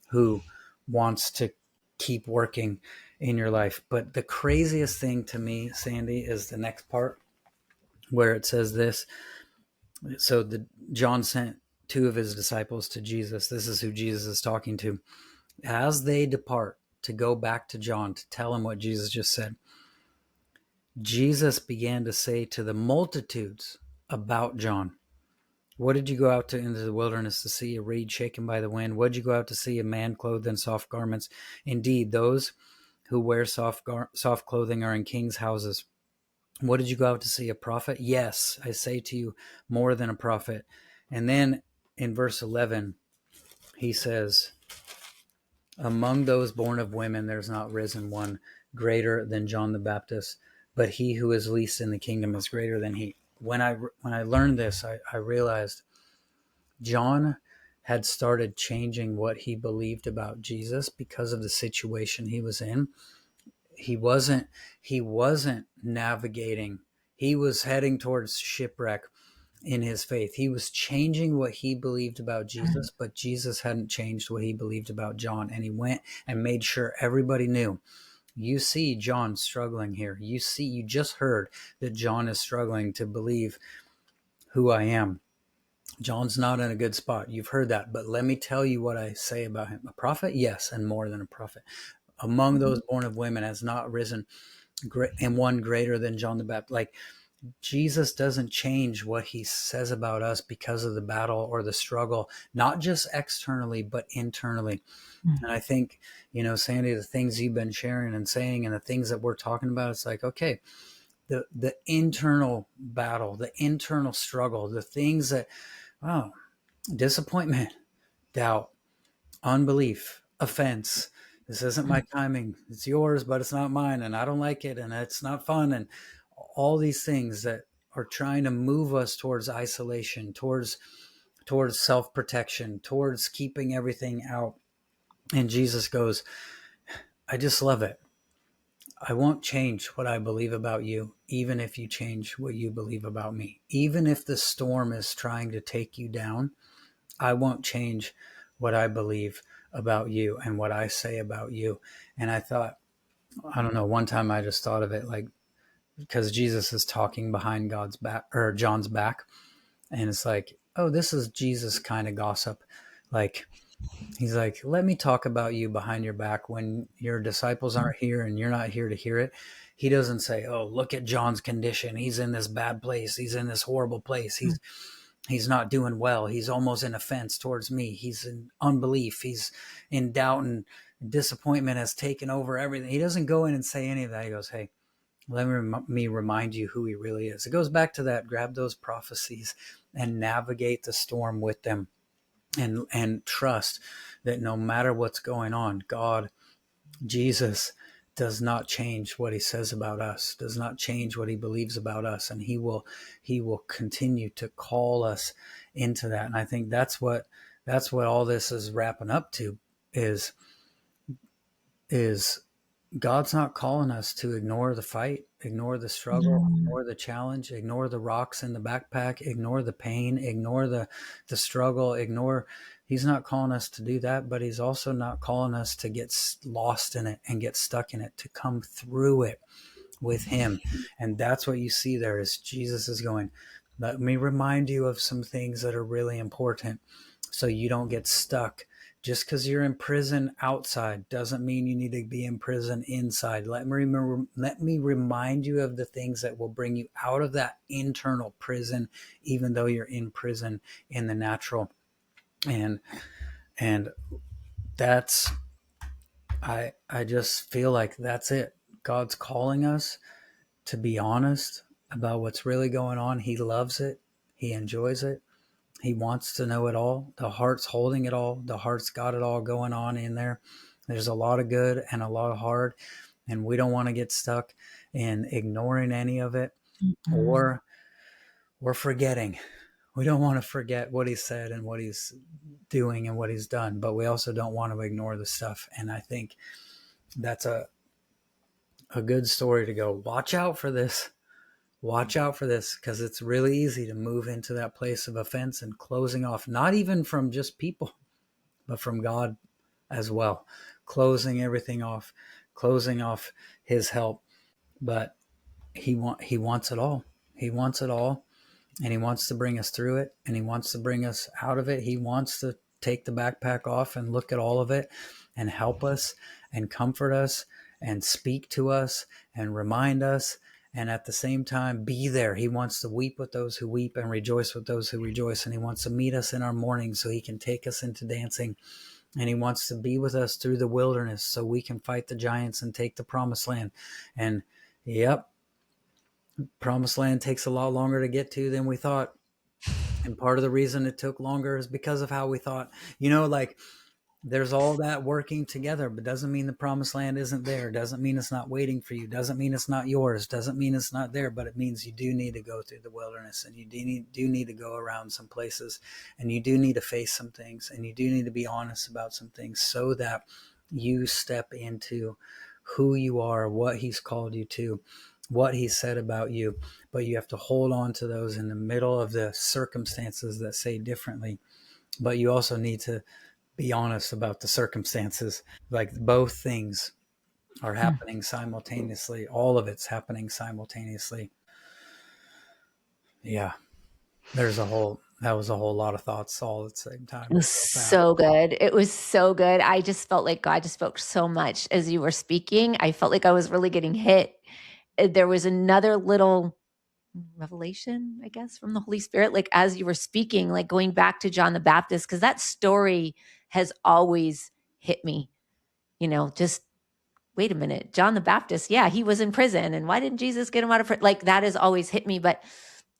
who wants to keep working in your life. But the craziest thing to me, Sandi, is the next part where it says this. So John sent two of his disciples to Jesus. This is who Jesus is talking to. As they depart to go back to John to tell him what Jesus just said, Jesus began to say to the multitudes about John, what did you go out into the wilderness to see? A reed shaken by the wind? What did you go out to see? A man clothed in soft garments? Indeed, those who wear soft clothing are in kings' houses. What did you go out to see? A prophet? Yes, I say to you, more than a prophet. And then in verse 11, he says, among those born of women, there's not risen one greater than John the Baptist, but he who is least in the kingdom is greater than he. When I learned this, I realized John had started changing what he believed about Jesus because of the situation he was in. He wasn't navigating. He was heading towards shipwreck in his faith. He was changing what he believed about Jesus, but Jesus hadn't changed what he believed about John. And he went and made sure everybody knew, you see John struggling here. You just heard that John is struggling to believe who I am. John's not in a good spot. You've heard that, but let me tell you what I say about him. A prophet? Yes, and more than a prophet. Among those born of women has not risen and one greater than John the Baptist. Like, Jesus doesn't change what he says about us because of the battle or the struggle, not just externally, but internally. And I think, Sandi, the things you've been sharing and saying and the things that we're talking about, it's like, okay, the internal battle, the internal struggle, the things that, disappointment, doubt, unbelief, offense. This isn't my timing. It's yours, but it's not mine. And I don't like it. And it's not fun. And all these things that are trying to move us towards isolation, towards self-protection, towards keeping everything out. And Jesus goes, I just love it. I won't change what I believe about you, even if you change what you believe about me. Even if the storm is trying to take you down, I won't change what I believe about you and what I say about you. And I thought, I don't know, one time I just thought of it like, because Jesus is talking behind God's back or John's back. And it's like, oh, this is Jesus kind of gossip. Like, he's like, let me talk about you behind your back when your disciples aren't here and you're not here to hear it. He doesn't say, oh, look at John's condition. He's in this bad place. He's in this horrible place. He's not doing well. He's almost in offense towards me. He's in unbelief. He's in doubt, and disappointment has taken over everything. He doesn't go in and say any of that. He goes, hey, let me remind you who he really is. It goes back to that, grab those prophecies and navigate the storm with them. and trust that no matter what's going on, God, Jesus, does not change what he says about us, does not change what he believes about us, and he will continue to call us into that. And I think that's what all this is wrapping up to, is is God's not calling us to ignore the fight, ignore the struggle, Mm, ignore the challenge, ignore the rocks in the backpack, ignore the pain, ignore the struggle, ignore. He's not calling us to do that, but he's also not calling us to get lost in it and get stuck in it, to come through it with him. And that's what you see there, is Jesus is going, let me remind you of some things that are really important so you don't get stuck. Just because you're in prison outside doesn't mean you need to be in prison inside. Let me remind you of the things that will bring you out of that internal prison, even though you're in prison in the natural. And and that's, I just feel like that's it. God's calling us to be honest about what's really going on. He loves it. He enjoys it. He wants to know it all. The heart's holding it all. The heart's got it all going on in there. There's a lot of good and a lot of hard, and we don't want to get stuck in ignoring any of it, mm, or forgetting. We don't want to forget what he said and what he's doing and what he's done, but we also don't want to ignore the stuff. And I think that's a good story to go, watch out for this. Watch out for this, because it's really easy to move into that place of offense and closing off, not even from just people, but from God as well. Closing everything off, closing off his help. But he wants it all. He wants it all. And he wants to bring us through it, and he wants to bring us out of it. He wants to take the backpack off and look at all of it and help us and comfort us and speak to us and remind us, and at the same time be there. He wants to weep with those who weep and rejoice with those who rejoice, and he wants to meet us in our mourning so he can take us into dancing, and he wants to be with us through the wilderness so we can fight the giants and take the promised land. And yep, promised land takes a lot longer to get to than we thought. And part of the reason it took longer is because of how we thought. Like, there's all that working together, but doesn't mean the promised land isn't there. Doesn't mean it's not waiting for you. Doesn't mean it's not yours. Doesn't mean it's not there, but it means you do need to go through the wilderness, and you do need to go around some places, and you do need to face some things, and you do need to be honest about some things so that you step into who you are, what he's called you to, what he said about you. But you have to hold on to those in the middle of the circumstances that say differently. But you also need to be honest about the circumstances. Like, both things are mm. happening simultaneously. All of it's happening simultaneously. Yeah. That was a whole lot of thoughts all at the same It time, was so fast. so good. It was so good. I just felt like God just spoke so much as you were speaking. I felt like I was really getting hit. There was another little revelation, I guess, from the Holy Spirit, like as you were speaking, like going back to John the Baptist, because that story has always hit me. Just wait a minute, John the Baptist, yeah, he was in prison, and why didn't Jesus get him out of prison? Like, that has always hit me. But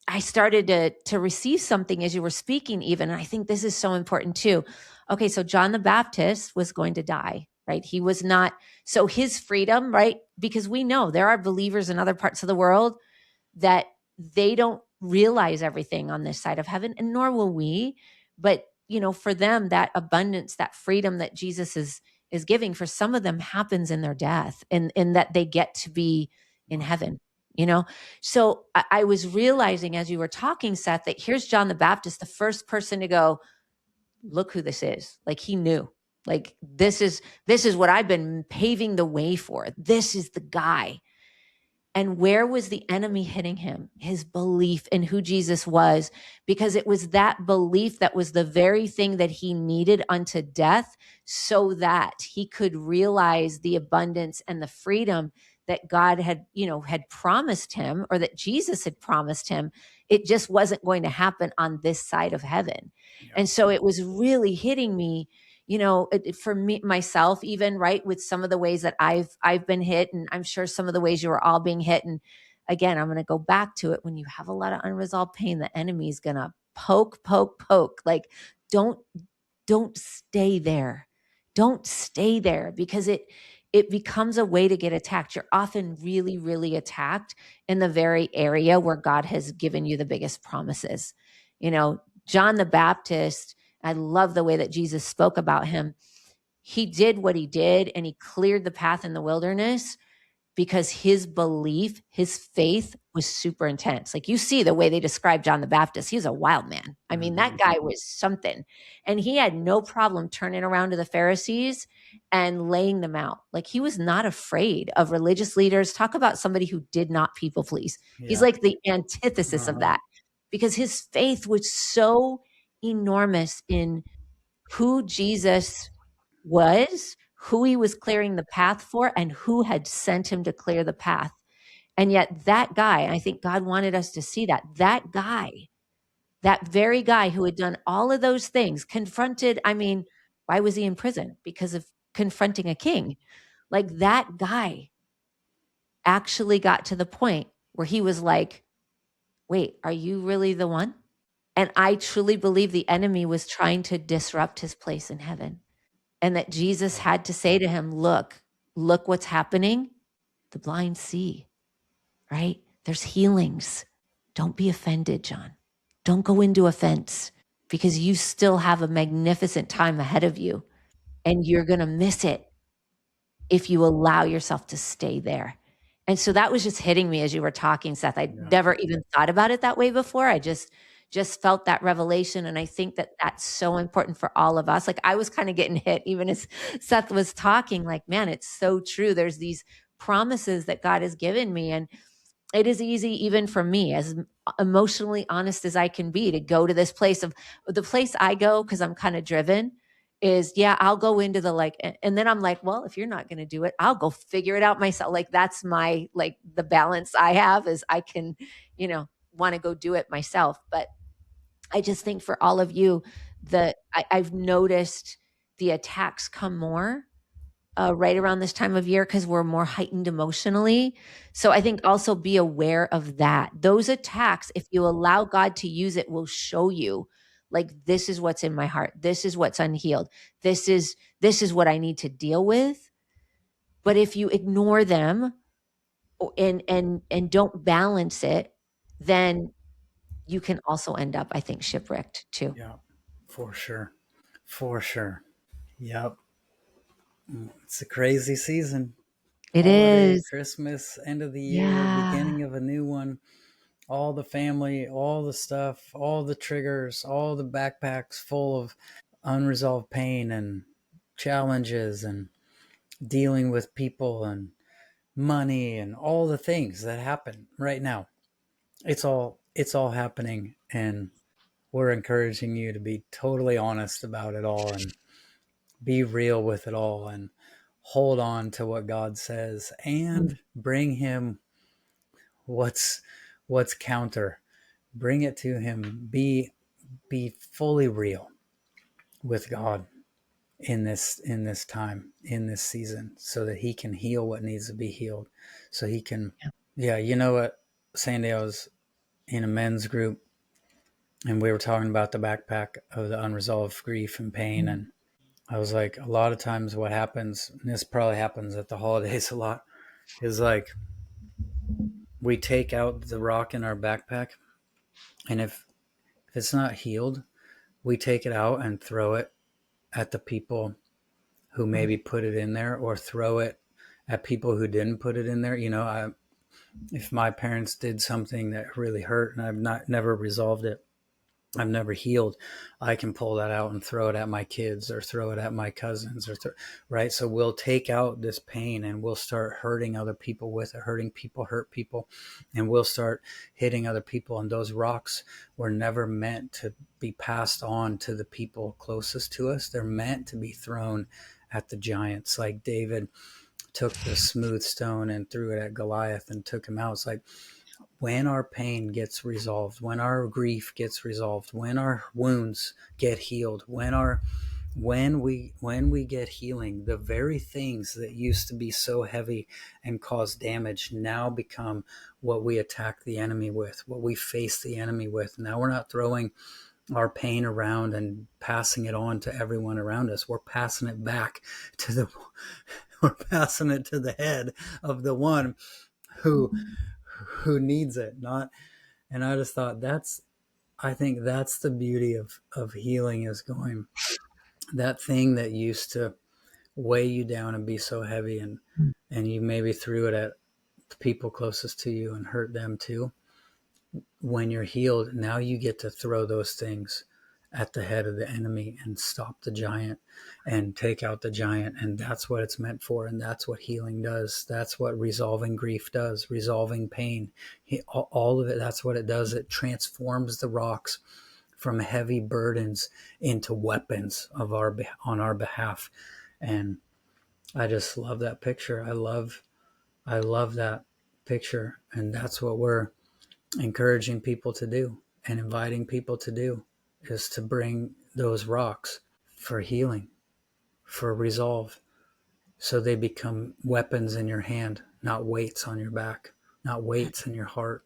I started to receive something as you were speaking, even, and I think this is so important too. Okay, so John the Baptist was going to die, right? He was not, so his freedom, right? Because we know there are believers in other parts of the world that they don't realize everything on this side of heaven, and nor will we. But for them, that abundance, that freedom that Jesus is giving, for some of them happens in their death, and in that they get to be in heaven. So I was realizing as you were talking, Seth, that here's John the Baptist, the first person to go, look who this is. Like, he knew, like, this is what I've been paving the way for. This is the guy. And where was the enemy hitting him? His belief in who Jesus was, because it was that belief that was the very thing that he needed unto death, so that he could realize the abundance and the freedom that God had promised him, or that Jesus had promised him. It just wasn't going to happen on this side of heaven. Yeah. And so it was really hitting me, for me, myself, even, right, with some of the ways that I've been hit, and I'm sure some of the ways you were all being hit. And again, I'm going to go back to it. When you have a lot of unresolved pain, the enemy is going to poke. Like, don't don't stay there. Don't stay there, because it becomes a way to get attacked. You're often really, really attacked in the very area where God has given you the biggest promises. You know, John the Baptist, I love the way that Jesus spoke about him. He did what he did and he cleared the path in the wilderness because his belief, his faith was super intense. Like, you see the way they describe John the Baptist, he's a wild man. I mean, that guy was something. And he had no problem turning around to the Pharisees and laying them out. Like, he was not afraid of religious leaders. Talk about somebody who did not people please. He's Yeah. like the antithesis of that, because his faith was so enormous in who Jesus was, who he was clearing the path for, and who had sent him to clear the path. And yet that guy, I think God wanted us to see that guy, that very guy who had done all of those things, confronted, I mean, why was he in prison? Because of confronting a king. Like, that guy actually got to the point where he was like, wait, are you really the one? And I truly believe the enemy was trying to disrupt his place in heaven. And that Jesus had to say to him, look what's happening. The blind see, right? There's healings. Don't be offended, John. Don't go into offense, because you still have a magnificent time ahead of you, and you're going to miss it if you allow yourself to stay there. And so that was just hitting me as you were talking, Seth. I Yeah. never even thought about it that way before. I just felt that revelation. And I think that that's so important for all of us. Like, I was kind of getting hit even as Seth was talking, like, man, it's so true. There's these promises that God has given me. And it is easy, even for me, as emotionally honest as I can be, to go to this place of the place I go, because I'm kind of driven, is, yeah, I'll go into the like, and then I'm like, well, if you're not going to do it, I'll go figure it out myself. Like, that's my, like, the balance I have is I can, want to go do it myself. But I just think for all of you, I've noticed the attacks come more right around this time of year, because we're more heightened emotionally. So I think also be aware of that. Those attacks, if you allow God to use it, will show you, like, this is what's in my heart. This is what's unhealed. This is what I need to deal with. But if you ignore them and don't balance it, then you can also end up, I think, shipwrecked too. Yeah. For sure. For sure. Yep. It's a crazy season. It Holiday, is. Christmas, end of the year, Yeah. beginning of a new one. All the family, all the stuff, all the triggers, all the backpacks full of unresolved pain and challenges and dealing with people and money and all the things that happen right now. It's all happening, and we're encouraging you to be totally honest about it all and be real with it all and hold on to what God says and bring him what's counter. Bring it to him. Be fully real with God in this time, in this season, so that he can heal what needs to be healed. So he can, yeah, you know what, Sandy, I was in a men's group and we were talking about the backpack of the unresolved grief and pain. And I was like, a lot of times what happens, and this probably happens at the holidays a lot, is like we take out the rock in our backpack, and if it's not healed, we take it out and throw it at the people who maybe put it in there, or throw it at people who didn't put it in there. If my parents did something that really hurt and I've never resolved it, I've never healed, I can pull that out and throw it at my kids or throw it at my cousins right. So we'll take out this pain and we'll start hurting other people with it. Hurting people hurt people, and we'll start hitting other people. And those rocks were never meant to be passed on to the people closest to us. They're meant to be thrown at the giants. Like David took the smooth stone and threw it at Goliath and took him out. It's like, when our pain gets resolved, when our grief gets resolved, when our wounds get healed, when we get healing, the very things that used to be so heavy and cause damage now become what we attack the enemy with, what we face the enemy with. Now we're not throwing our pain around and passing it on to everyone around us. We're passing it back to the we're passing it to the head of the one who who needs it. Not And I just thought I think that's the beauty of healing, is going, that thing that used to weigh you down and be so heavy, and you maybe threw it at the people closest to you and hurt them too. When you're healed, now you get to throw those things at the head of the enemy and stop the giant and take out the giant. And that's what it's meant for. And that's what healing does. That's what resolving grief does, resolving pain. All of it, that's what it does. It transforms the rocks from heavy burdens into weapons on our behalf. And I just love that picture. I love that picture. And that's what we're encouraging people to do and inviting people to do, is to bring those rocks for healing, for resolve, so they become weapons in your hand, not weights on your back, not weights in your heart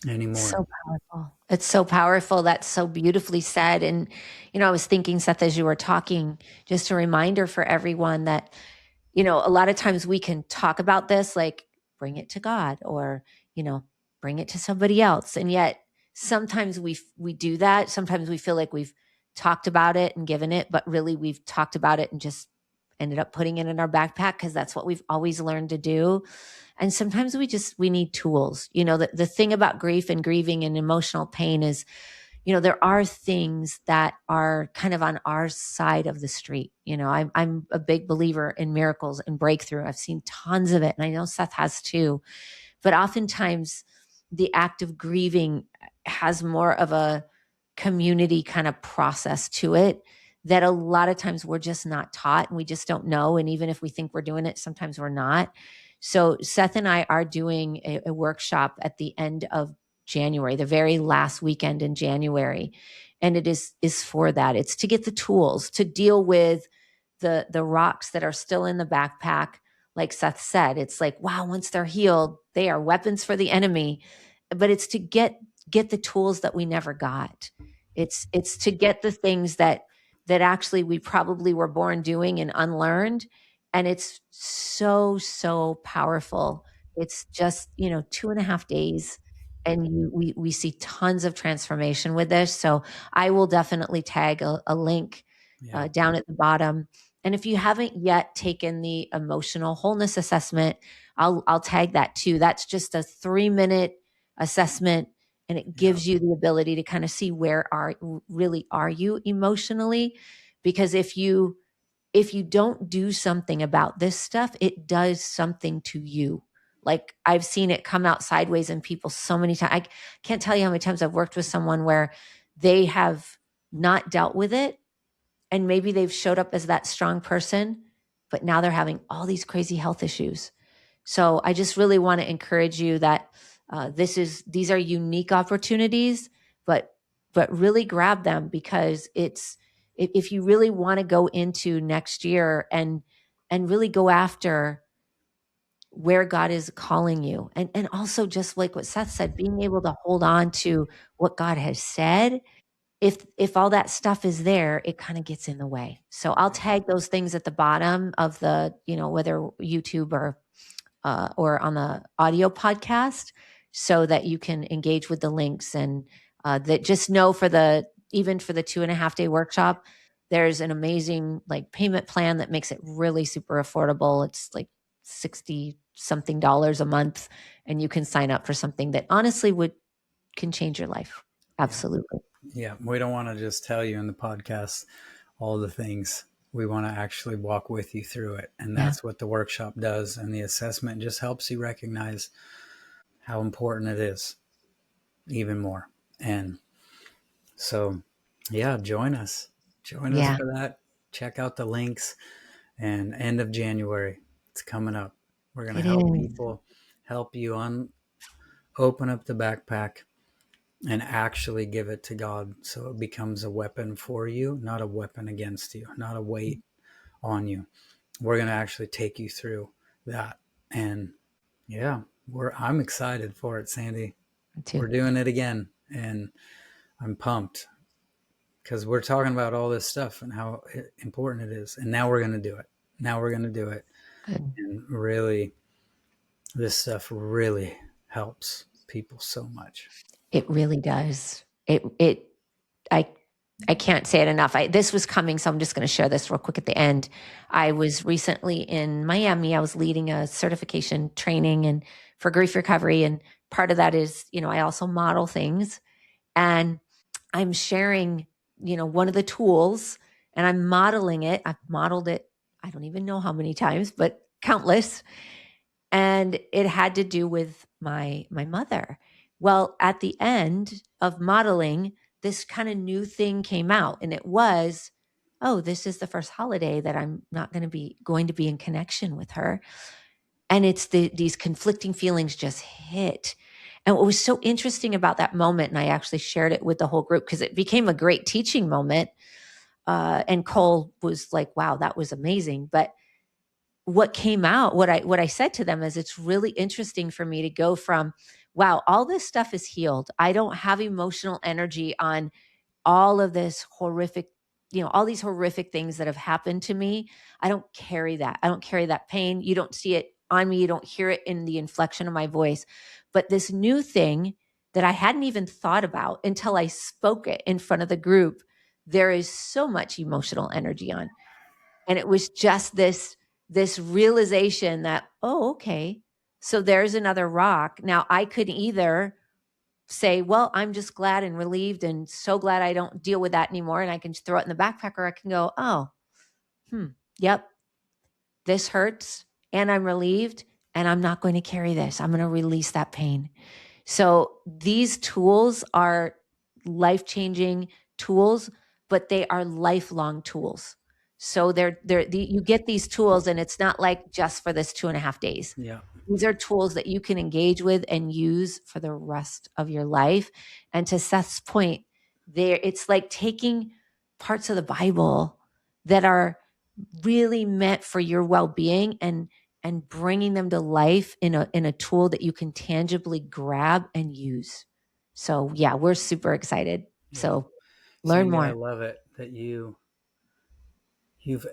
anymore. So powerful. It's so powerful. That's so beautifully said. And, I was thinking, Seth, as you were talking, just a reminder for everyone that, a lot of times we can talk about this, like bring it to God, or, bring it to somebody else. And yet sometimes we do that. Sometimes we feel like we've talked about it and given it, but really we've talked about it and just ended up putting it in our backpack because that's what we've always learned to do. And sometimes we need tools. The thing about grief and grieving and emotional pain is, there are things that are kind of on our side of the street. I'm a big believer in miracles and breakthrough. I've seen tons of it, and I know Seth has too. But oftentimes, the act of grieving has more of a community kind of process to it that a lot of times we're just not taught, and we just don't know. And even if we think we're doing it, sometimes we're not. So Seth and I are doing a workshop at the end of January, the very last weekend in January. And it is for that. It's to get the tools to deal with the rocks that are still in the backpack. Like Seth said, it's like, wow, once they're healed, they are weapons for the enemy. But it's to get the tools that we never got. It's to get the things that actually we probably were born doing and unlearned. And it's so powerful. It's just, 2.5 days. And we see tons of transformation with this. So I will definitely tag a link Yeah. down at the bottom. And if you haven't yet taken the emotional wholeness assessment, I'll tag that too. That's just a 3-minute assessment, and it Yeah. gives you the ability to kind of see where really are you emotionally. Because if you don't do something about this stuff, it does something to you. Like I've seen it come out sideways in people so many times. I can't tell you how many times I've worked with someone where they have not dealt with it, and maybe they've showed up as that strong person, but now they're having all these crazy health issues. So I just really want to encourage you that these are unique opportunities, but really grab them, because if you really want to go into next year and really go after where God is calling you, and also just like what Seth said, being able to hold on to what God has said. If all that stuff is there, it kind of gets in the way. So I'll tag those things at the bottom of the, whether YouTube or on the audio podcast, so that you can engage with the links. And that, just know, even for the 2.5 day workshop, there's an amazing like payment plan that makes it really super affordable. It's like 60 something dollars a month, and you can sign up for something that honestly can change your life. Yeah. Absolutely. Yeah. We don't want to just tell you in the podcast all the things. We want to actually walk with you through it. And Yeah. that's what the workshop does. And the assessment just helps you recognize how important it is even more. And so, yeah, join us. Join us Yeah, for that. Check out the links. And end of January, it's coming up. We're going to it help is. people, help you open up the backpack and actually give it to God, so it becomes a weapon for you, not a weapon against you, not a weight on you. We're going to actually take you through that. And yeah, I'm excited for it, Sandy. Me too. We're doing it again. And I'm pumped because we're talking about all this stuff and how important it is. And now we're going to do it. Now we're going to do it. Good. And really, this stuff really helps people so much. It really does. I I can't say it enough. This was coming, so I'm just going to share this real quick at the end. I was recently in Miami. I was leading a certification training and for grief recovery, and part of that is, I also model things, and I'm sharing, one of the tools, and I'm modeling it. I've modeled it, I don't even know how many times, but countless, and it had to do with my mother. Well, at the end of modeling, this kind of new thing came out, and it was, oh, this is the first holiday that I'm not going to be in connection with her. And it's these conflicting feelings just hit. And what was so interesting about that moment, and I actually shared it with the whole group because it became a great teaching moment. And Cole was like, wow, that was amazing. But what came out, what I said to them is, it's really interesting for me to go from, wow, all this stuff is healed. I don't have emotional energy on all of this horrific, all these horrific things that have happened to me. I don't carry that. I don't carry that pain. You don't see it on me. You don't hear it in the inflection of my voice. But this new thing that I hadn't even thought about until I spoke it in front of the group, there is so much emotional energy on. And it was just this realization that, oh, okay, so there's another rock. Now I could either say, well, I'm just glad and relieved and so glad I don't deal with that anymore, and I can just throw it in the backpack, or I can go, oh, yep, this hurts and I'm relieved, and I'm not going to carry this. I'm going to release that pain. So these tools are life-changing tools, but they are lifelong tools. So you get these tools, and it's not like just for this 2.5 days. Yeah. These are tools that you can engage with and use for the rest of your life. And to Seth's point, it's like taking parts of the Bible that are really meant for your well-being, and bringing them to life in a tool that you can tangibly grab and use. So yeah, we're super excited. Yeah. So learn Sandy, I more. love it that you've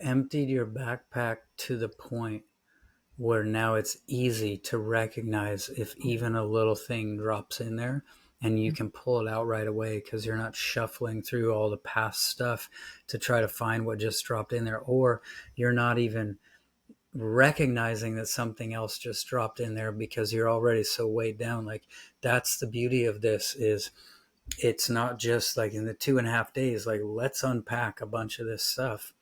emptied your backpack to the point where now it's easy to recognize if even a little thing drops in there, and you can pull it out right away because you're not shuffling through all the past stuff to try to find what just dropped in there, or you're not even recognizing that something else just dropped in there because you're already so weighed down. Like, that's the beauty of this, is it's not just like in the 2.5 days, like, let's unpack a bunch of this stuff.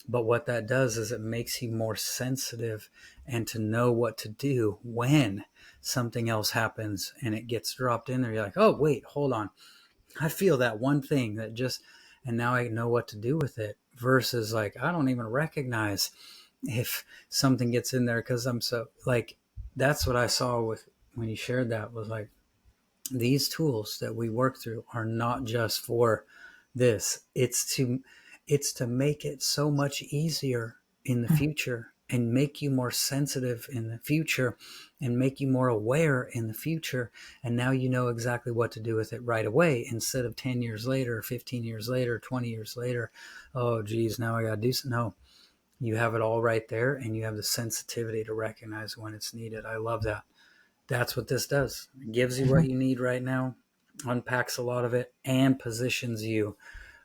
But what that does is it makes you more sensitive, and to know what to do when something else happens and it gets dropped in there. You're like, oh, wait, hold on. I feel that one thing that just, and now I know what to do with it, versus like, I don't even recognize if something gets in there because I'm so, like, that's what I saw with when you shared that, was like, these tools that we work through are not just for this. It's to make it so much easier in the future, and make you more sensitive in the future, and make you more aware in the future. And now you know exactly what to do with it right away, instead of 10 years later, 15 years later, 20 years later. Oh geez, now I got to do something. No, you have it all right there, and you have the sensitivity to recognize when it's needed. I love that. That's what this does. It gives you what you need right now, unpacks a lot of it, and positions you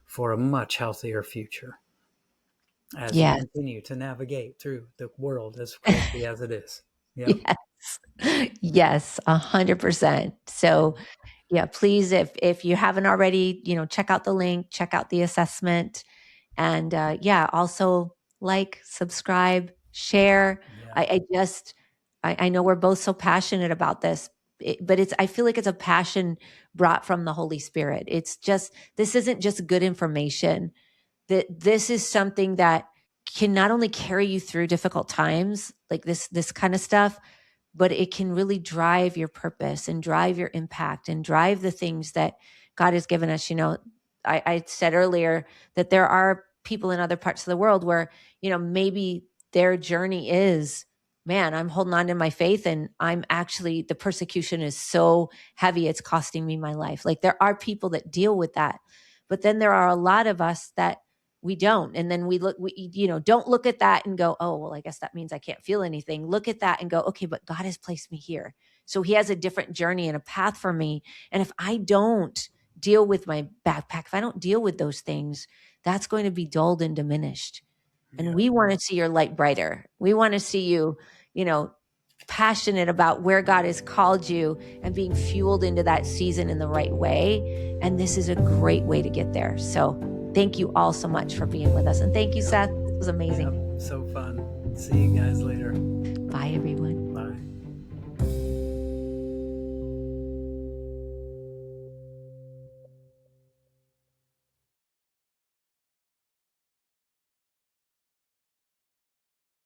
for a much healthier future as you Yes. continue to navigate through the world as crazy as it is. Yep. Yes. Yes, 100%. So yeah, please, if you haven't already, check out the link, check out the assessment, and yeah, also like, subscribe, share. Yeah. I know we're both so passionate about this, but I feel like it's a passion brought from the Holy Spirit. This isn't just good information. That this is something that can not only carry you through difficult times, like this kind of stuff, but it can really drive your purpose and drive your impact and drive the things that God has given us. I said earlier that there are people in other parts of the world where, maybe their journey is man, I'm holding on to my faith, and I'm actually, the persecution is so heavy, it's costing me my life. Like, there are people that deal with that, but then there are a lot of us that we don't. And then don't look at that and go, oh, well, I guess that means I can't feel anything. Look at that and go, okay, but God has placed me here. So he has a different journey and a path for me. And if I don't deal with my backpack, if I don't deal with those things, that's going to be dulled and diminished. And we want to see your light brighter. We want to see you, passionate about where God has called you and being fueled into that season in the right way. And this is a great way to get there. So thank you all so much for being with us. And thank you, Seth. It was amazing. So fun. See you guys later. Bye, everyone.